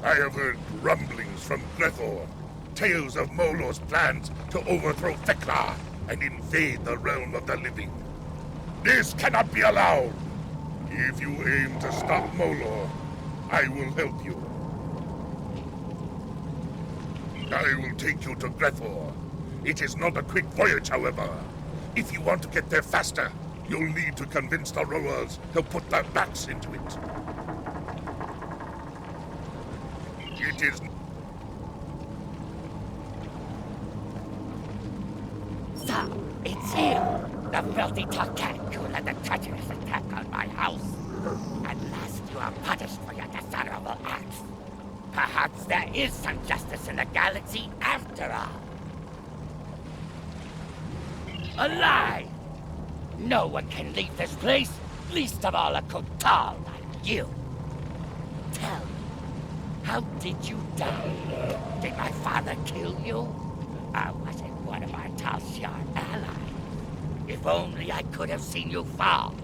S2: I have heard rumblings from Gre'thor, tales of Molor's plans to overthrow Fek'lhri and invade the realm of the living. This cannot be allowed. If you aim to stop Molor, I will help you. I will take you to Gre'thor. It is not a quick voyage, however. If you want to get there faster, you'll need to convince the rowers to put their backs into it. It is...
S7: So, it's you, the filthy Tarkanic who led the treacherous attack on my house. At last you are punished for your dishonorable acts. Perhaps there is some justice in the galaxy after all. A lie! No one can leave this place, least of all a Kotal like you. Tell me, how did you die? Did my father kill you? Or was it one of our Tal'Shar allies? If only I could have seen you fall,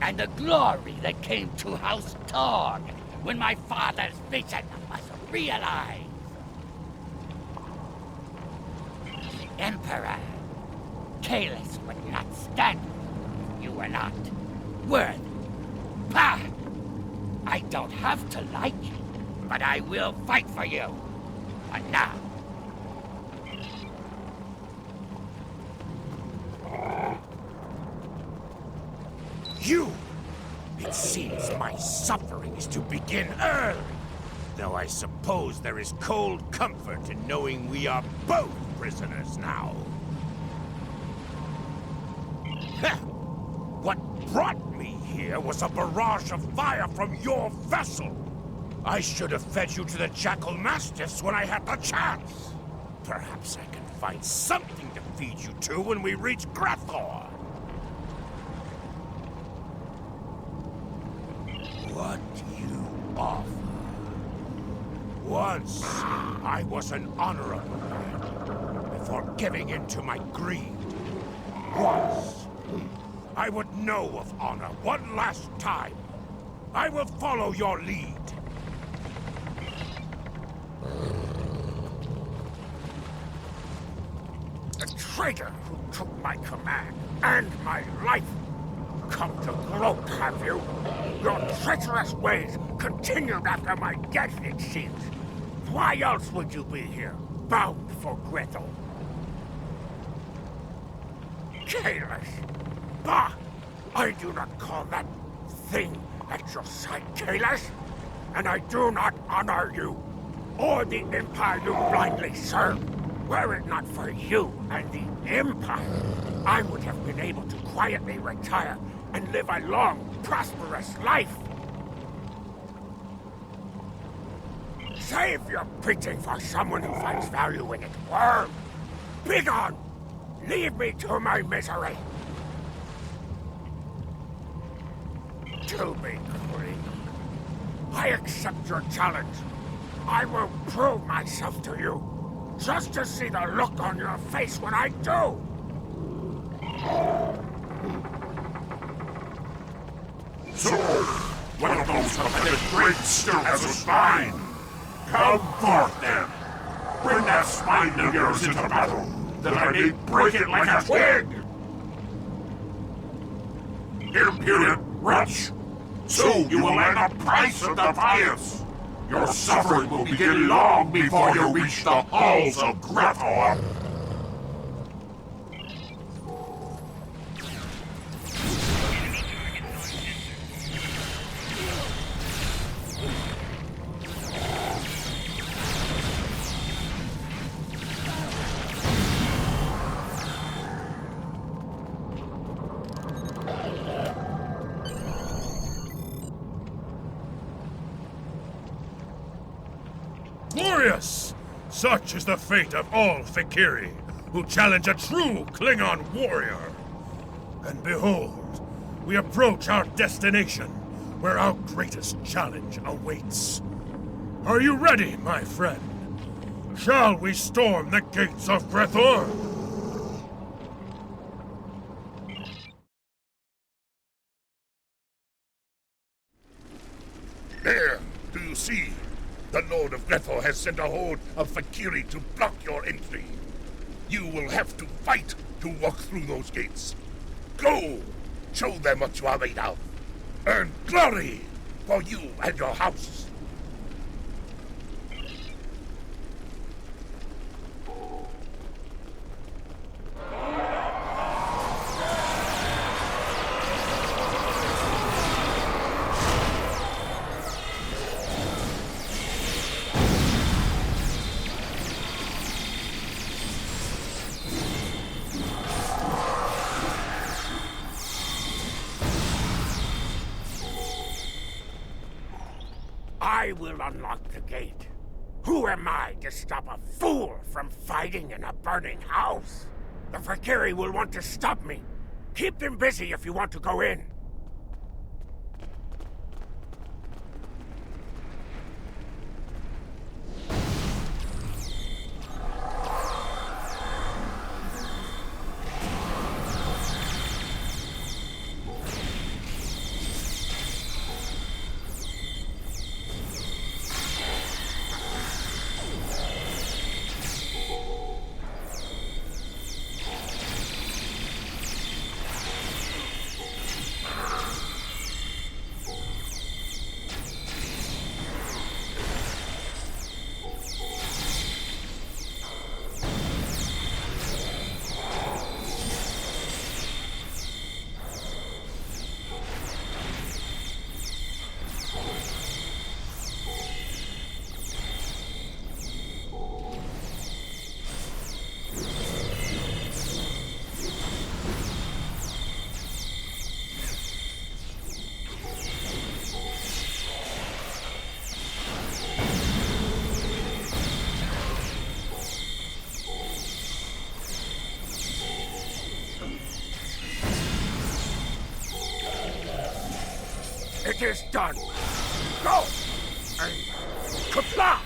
S7: and the glory that came to House Torg when my father's vision was realized. The Emperor, Kahless would not stand. You were not worthy. Bah! I don't have to like you, but I will fight for you. But now,
S2: You! It seems my suffering is to begin early. Though I suppose there is cold comfort in knowing we are both prisoners now. What brought me here?
S10: here was a barrage of fire from your vessel. I should have fed you to the Jackal Mastiffs when I had the chance. Perhaps I can find something to feed you to when we reach Gre'thor. What you offer? Once, I was an honorable man before giving in to my greed. Once, I would know of honor one last time. I will follow your lead. A traitor who took my command and my life. Come to gloat, have you? Your treacherous ways continued after my death, it seems. Why else would you be here, bound for Gre'thor? Careless. Bah! I do not call that thing at your side careless, and I do not honor you, or the Empire you blindly serve. Were it not for you and the Empire, I would have been able to quietly retire and live a long, prosperous life. Save your preaching for someone who finds value in it, worm. Begone! Leave me to my misery. To be free, I accept your challenge. I will prove myself to you, just to see the look on your face when I do.
S2: So, one of those pathetic grapes still has a spine. Come forth, then. Bring that spine of yours into battle, that I may break it like a twig. Impudent wretch! So you will earn the price of defiance. Your suffering will begin long before you reach the halls of Gre'thor.
S9: Glorious! Such is the fate of all Fek'hri who challenge a true Klingon warrior. And behold, we approach our destination, where our greatest challenge awaits. Are you ready, my friend? Shall we storm the gates of Gre'thor?
S2: There, do you see? The Lord of Gre'thor has sent a horde of Fek'hri to block your entry. You will have to fight to walk through those gates. Go! Show them what you are made of. Earn glory for you and your house.
S10: I will unlock the gate. Who am I to stop a fool from fighting in a burning house? The Fek'hri will want to stop me. Keep them busy if you want to go in. is done. Go! And kapla!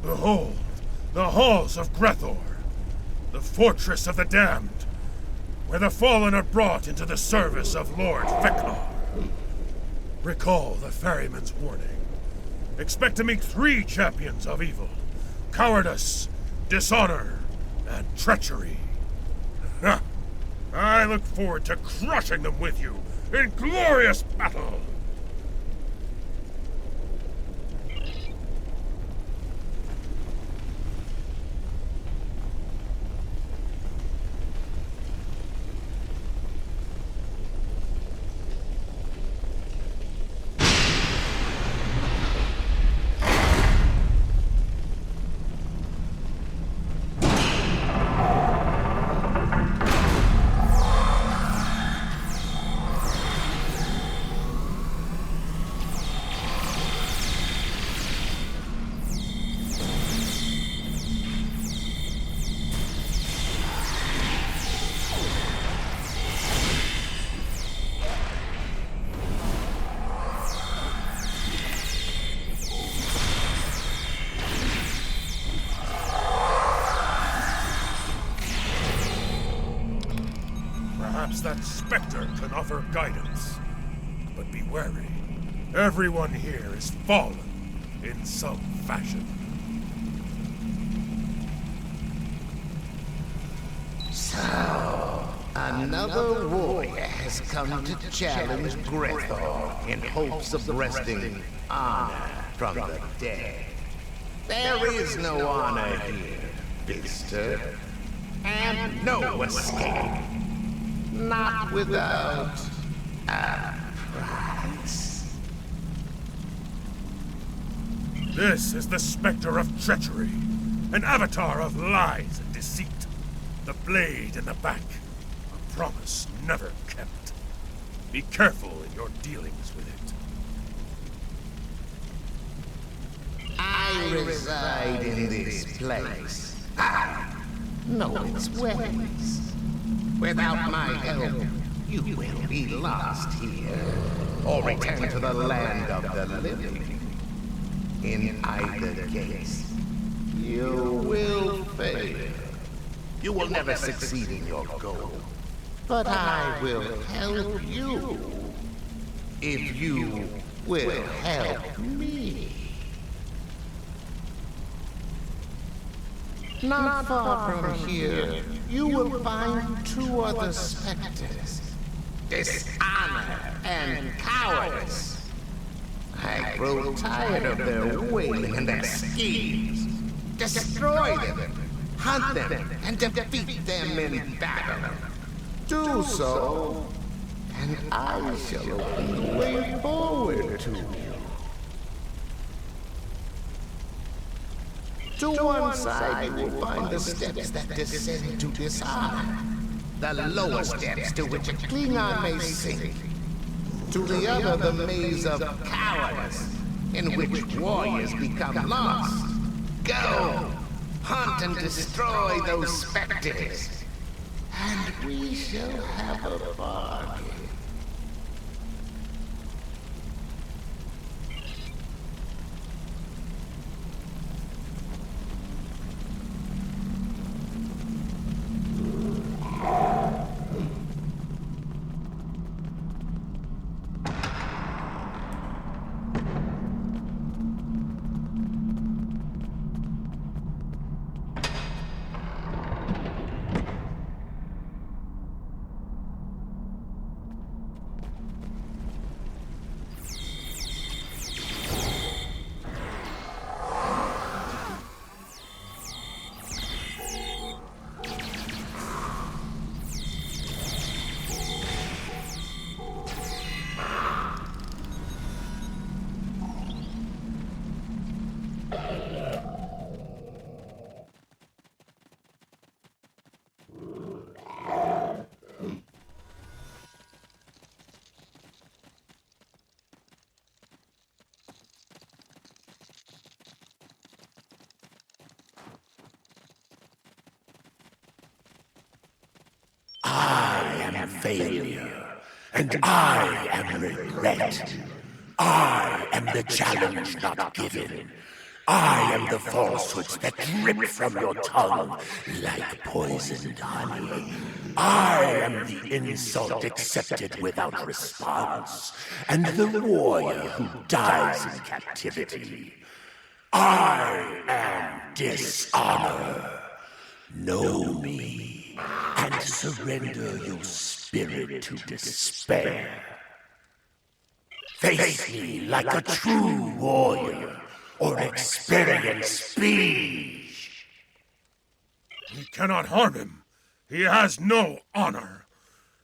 S9: Behold, the halls of Gre'thor, the fortress of the damned, where the fallen are brought into the service of Lord Fek'lhri. Recall the ferryman's warning. Expect to meet 3 champions of evil: cowardice, dishonor, and treachery. I look forward to crushing them with you in glorious battle! Perhaps that specter can offer guidance. But be wary. Everyone here is fallen in some fashion.
S11: So, another warrior has come to challenge Gre'thor in hopes of wresting honor from the dead. There is no honor here, Beaster, and no escape. Not without a price.
S9: This is the specter of treachery, an avatar of lies and deceit. The blade in the back, a promise never kept. Be careful in your dealings with it.
S11: I reside in this place. I know its ways. Without my help, you will be lost here, or return to the land of the living. In either case, you will fail. You will never succeed in your goal. But I will help you, if you will help me. Not far from here, you will find 2 other specters. Dishonor and cowardice. I grow tired of their wailing and their schemes. Destroy them, hunt them, and defeat them in battle. Do so, and I shall open the way forward to you. To one side, you will find the steps that descend to dishonor. The lower steps to which a Klingon may sink. To the other, the maze of cowardice, in which warriors become lost. Go! Hunt and destroy those specters, and we shall have a bargain.
S10: failure, and I am regret. I am the challenge not given. I am the falsehoods that drip from your tongue like poisoned honey. I am the insult accepted without response, and the warrior who dies in captivity. I am dishonor. Know me, and surrender your spirit to despair. Face me like a true warrior, or experience speed.
S9: We cannot harm him. He has no honor.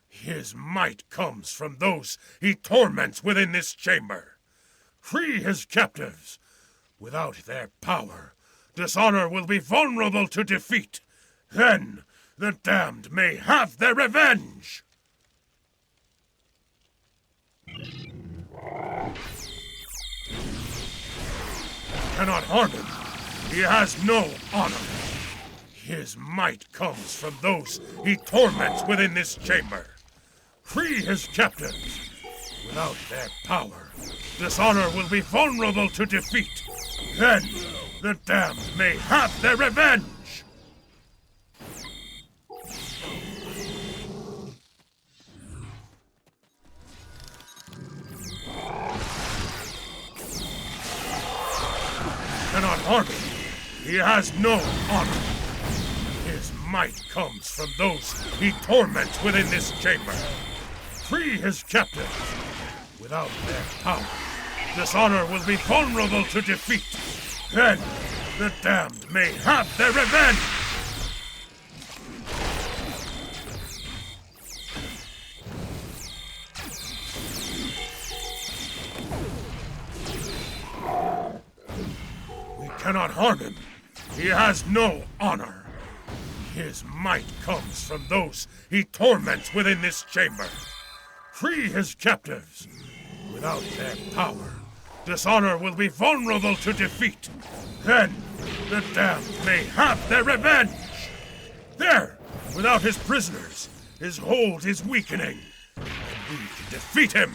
S9: His might comes from those he torments within this chamber. Free his captives. Without their power, dishonor will be vulnerable to defeat. Then the damned may have their revenge. Cannot harm him. He has no honor. His might comes from those he torments within this chamber. Free his captives. Without their power, dishonor will be vulnerable to defeat. Then the damned may have their revenge. Cannot harm him. He has no honor. His might comes from those he torments within this chamber. Free his captives. Without their power, dishonor will be vulnerable to defeat. Then the damned may have their revenge. Cannot harm him. He has no honor. His might comes from those he torments within this chamber. Free his captives. Without their power, dishonor will be vulnerable to defeat. Then the damned may have their revenge. There, without his prisoners, his hold is weakening, and we can defeat him.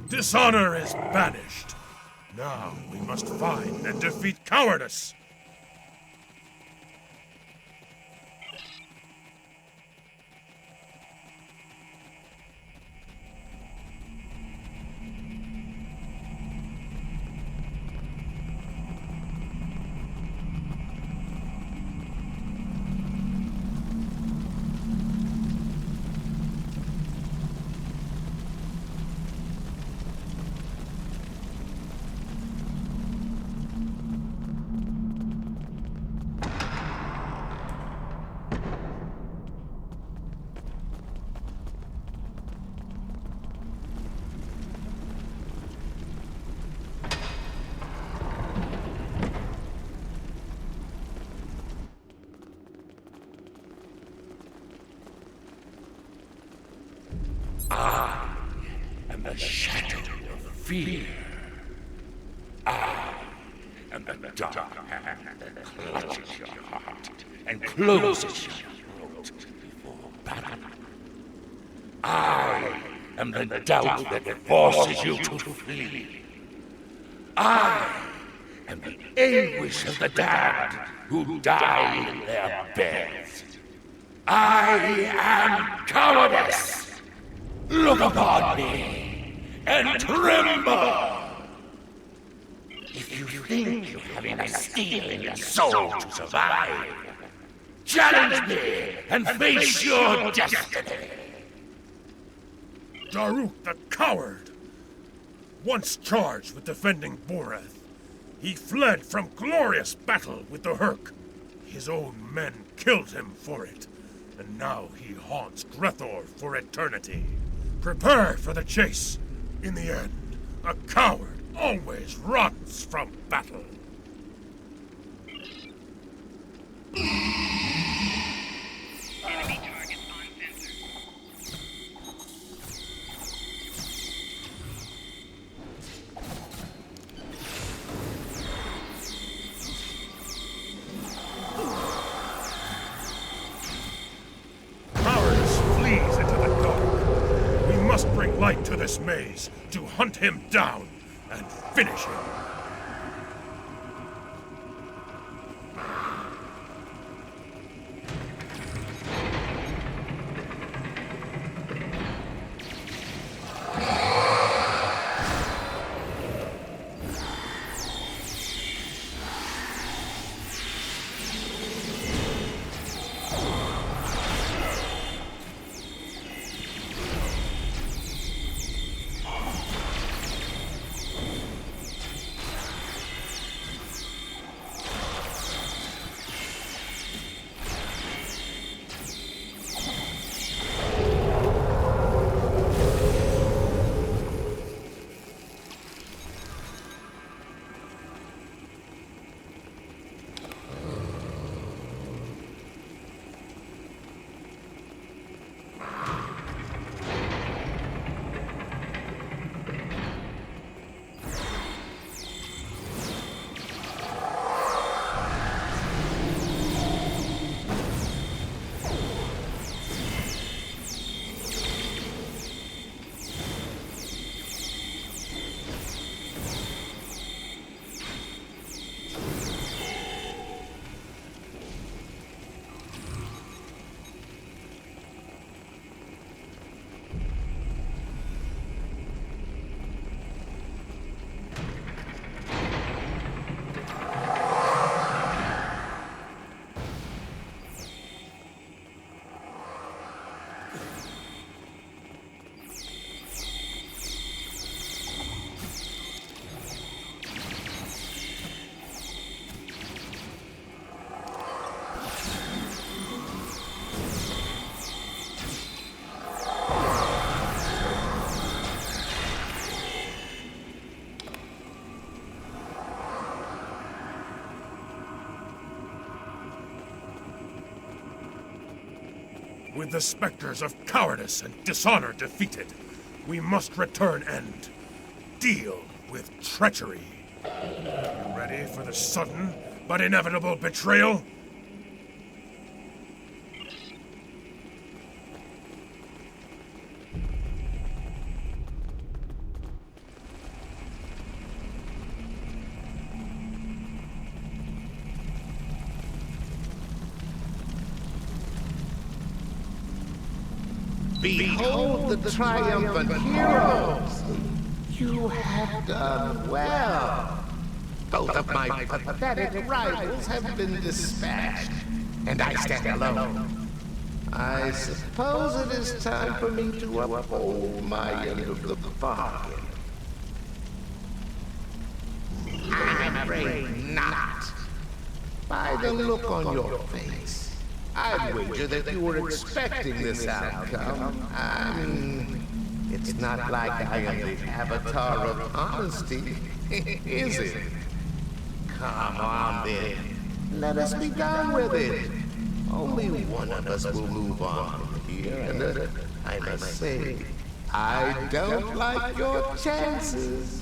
S9: Dishonor is banished. Now we must find and defeat cowardice.
S7: I am the shadow of fear. I am the dark hand that clutches your heart and closes your throat before battle. I am the doubt that forces you to flee. I am the anguish of the damned who die in their beds. I am cowardice. Look upon me and tremble. If you think you have enough steel in your soul to survive, challenge me and face your destiny.
S9: Daruk the coward! Once charged with defending Boreth, he fled from glorious battle with the Hurk. His own men killed him for it, and now he haunts Gre'thor for eternity. Prepare for the chase. In the end, a coward always runs from battle.
S12: Enemy targets on sensor.
S9: Cowardice flees into the dark. We must bring light to this maze to hunt him down and finish him. With the specters of cowardice and dishonor defeated, we must return and deal with treachery. You ready for the sudden but inevitable betrayal?
S11: Behold the triumphant heroes! You have done well. Both of my pathetic rivals have been dispatched, and I stand alone. I suppose it is time for me to uphold my end of the bargain. I'm afraid not. By the look on your face, I'd wager that you were expecting this outcome. I mean, it's not like I am the avatar of honesty, is it? Come on then, let us be done with it. Only one of us will move on from here, and I must say, I don't like your chances.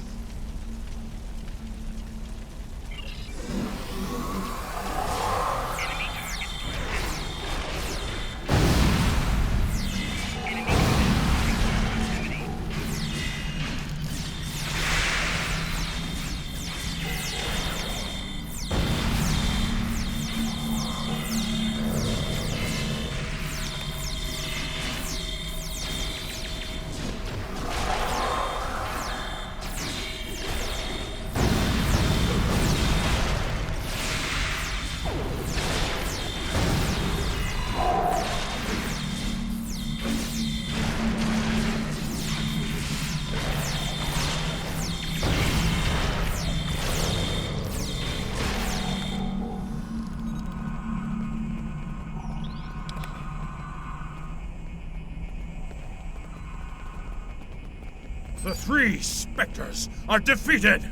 S9: The three specters are defeated!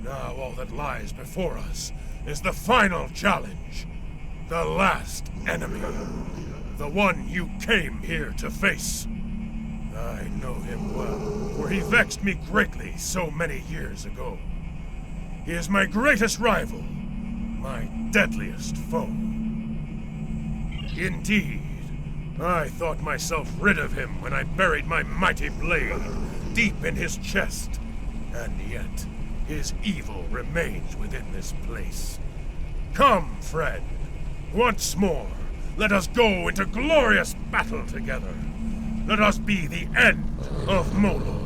S9: Now all that lies before us is the final challenge. The last enemy. The one you came here to face. I know him well, for he vexed me greatly so many years ago. He is my greatest rival, my deadliest foe. Indeed, I thought myself rid of him when I buried my mighty blade deep in his chest, and yet his evil remains within this place. Come, friend, once more, let us go into glorious battle together. Let us be the end of Molor.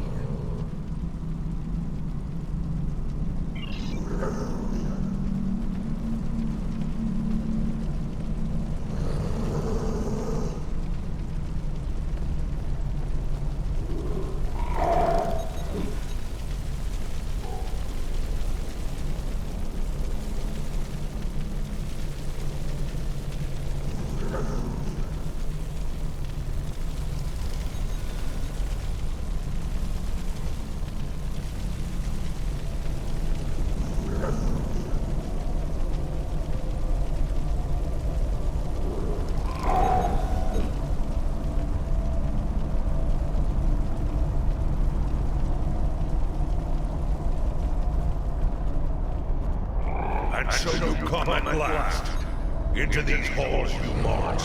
S2: And so you come at last. Into these halls you march,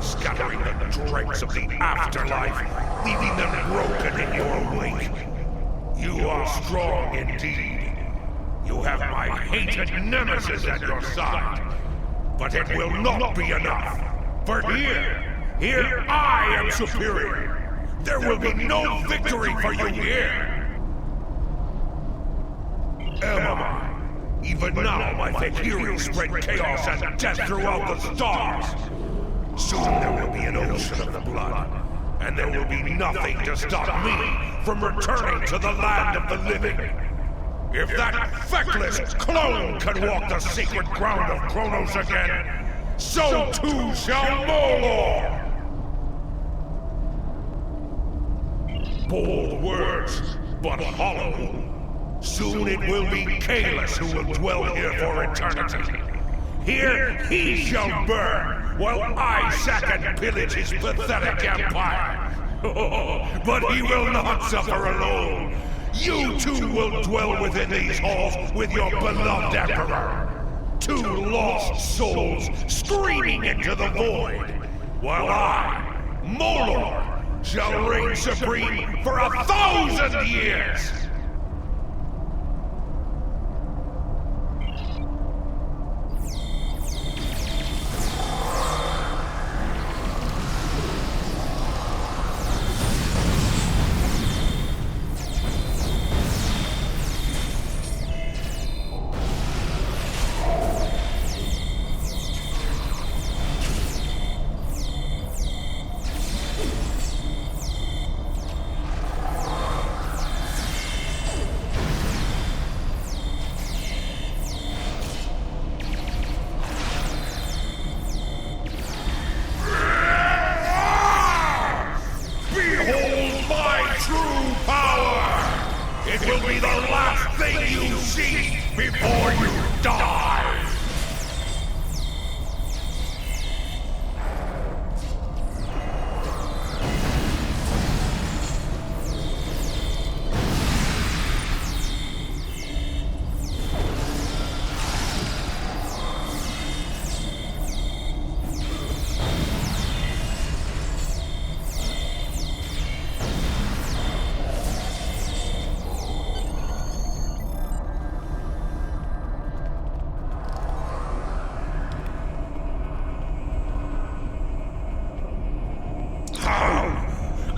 S2: scattering the dregs of the afterlife, leaving them broken in your wake. You are strong indeed. You have my hated nemesis at your side. But it will not be enough. For here I am superior. There will be no victory for you here. Am I? Even now, my Fek'hri spread chaos and death throughout the stars. Soon there will be an ocean of blood, and there will be nothing to stop me from returning to the land of the living. If that feckless clone can walk the sacred ground of Qo'noS again, so too shall Molor! Bold words, but hollow. Soon it will be Kahless who will dwell here for eternity. Here he shall burn, while I sack and pillage his pathetic empire. But he will not suffer alone. You too will dwell within these halls with your beloved emperor. Two lost souls screaming into the void, while I, Molor, shall reign supreme for 1,000 years.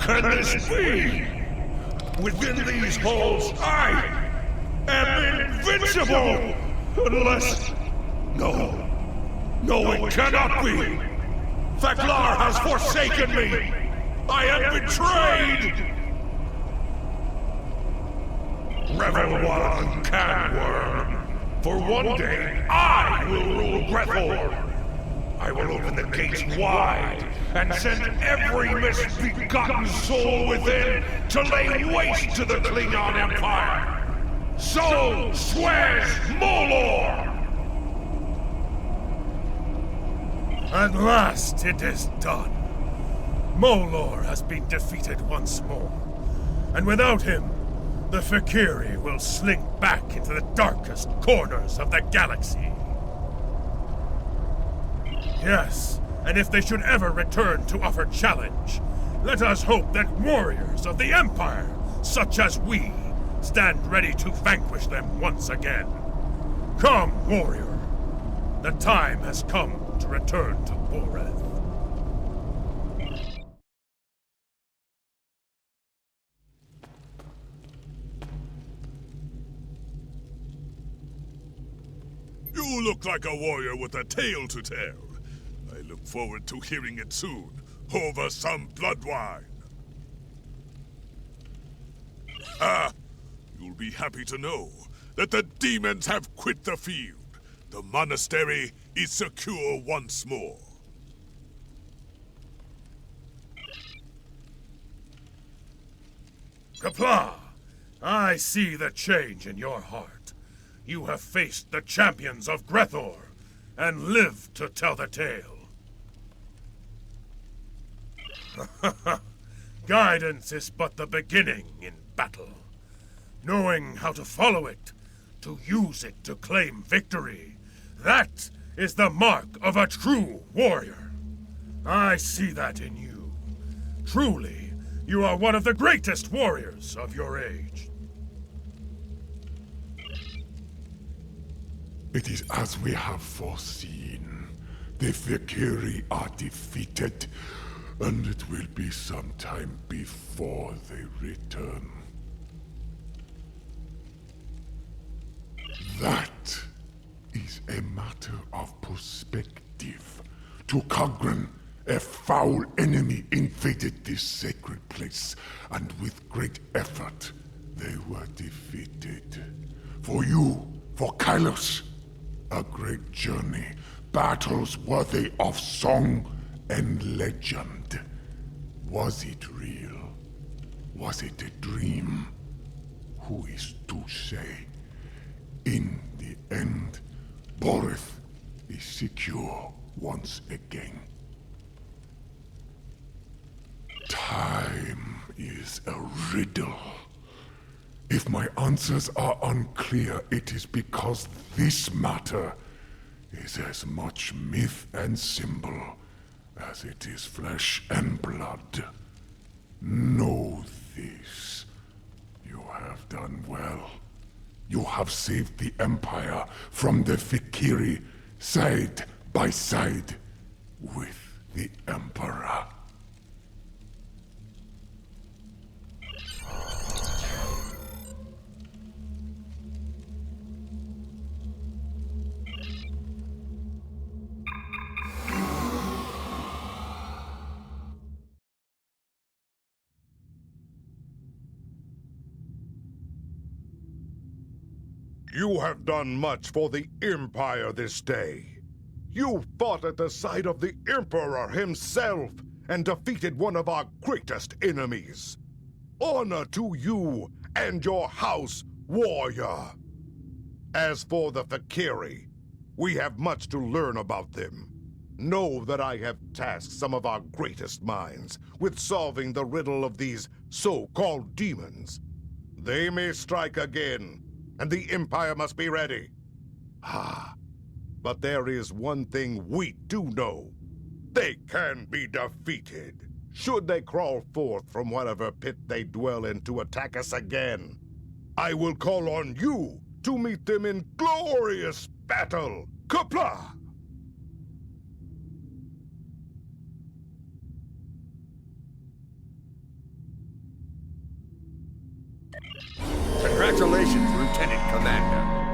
S9: can this be? Within these halls, I am invincible! Unless... No. No, it cannot be! Fek'lhri has forsaken me! I am betrayed! Revel while you can, worm. For one day, I will rule Gre'thor! I will open the gates wide and send every misbegotten soul within to lay waste to the Klingon Empire! So swears Molor! At last it is done. Molor has been defeated once more. And without him, the Fek'hri will slink back into the darkest corners of the galaxy. Yes, and if they should ever return to offer challenge, let us hope that warriors of the Empire, such as we, stand ready to vanquish them once again. Come, warrior. The time has come to return to Boreth.
S1: You look like a warrior with a tale to tell. I look forward to hearing it soon, over some blood wine. You'll be happy to know that the demons have quit the field. The monastery is secure once more.
S9: Qapla', I see the change in your heart. You have faced the champions of Gre'thor and lived to tell the tale. Guidance is but the beginning in battle. Knowing how to follow it, to use it to claim victory, that is the mark of a true warrior. I see that in you. Truly, you are one of the greatest warriors of your age.
S3: It is as we have foreseen. The Fek'hri are defeated, and it will be some time before they return. That is a matter of perspective. To Khagran, a foul enemy invaded this sacred place, and with great effort, they were defeated. For you, for Kylos, a great journey, battles worthy of song and legend. Was it real? Was it a dream? Who is to say? In the end, Boreth is secure once again. Time is a riddle. If my answers are unclear, it is because this matter is as much myth and symbol as it is flesh and blood. Know this. You have done well. You have saved the Empire from the Fek'hri side by side with the Emperor.
S6: You have done much for the Empire this day. You fought at the side of the Emperor himself and defeated one of our greatest enemies. Honor to you and your house, warrior. As for the Fek'hri, we have much to learn about them. Know that I have tasked some of our greatest minds with solving the riddle of these so-called demons. They may strike again, and the Empire must be ready. But there is one thing we do know. They can be defeated, should they crawl forth from whatever pit they dwell in to attack us again. I will call on you to meet them in glorious battle. Qapla'!
S10: Congratulations, Lieutenant Commander.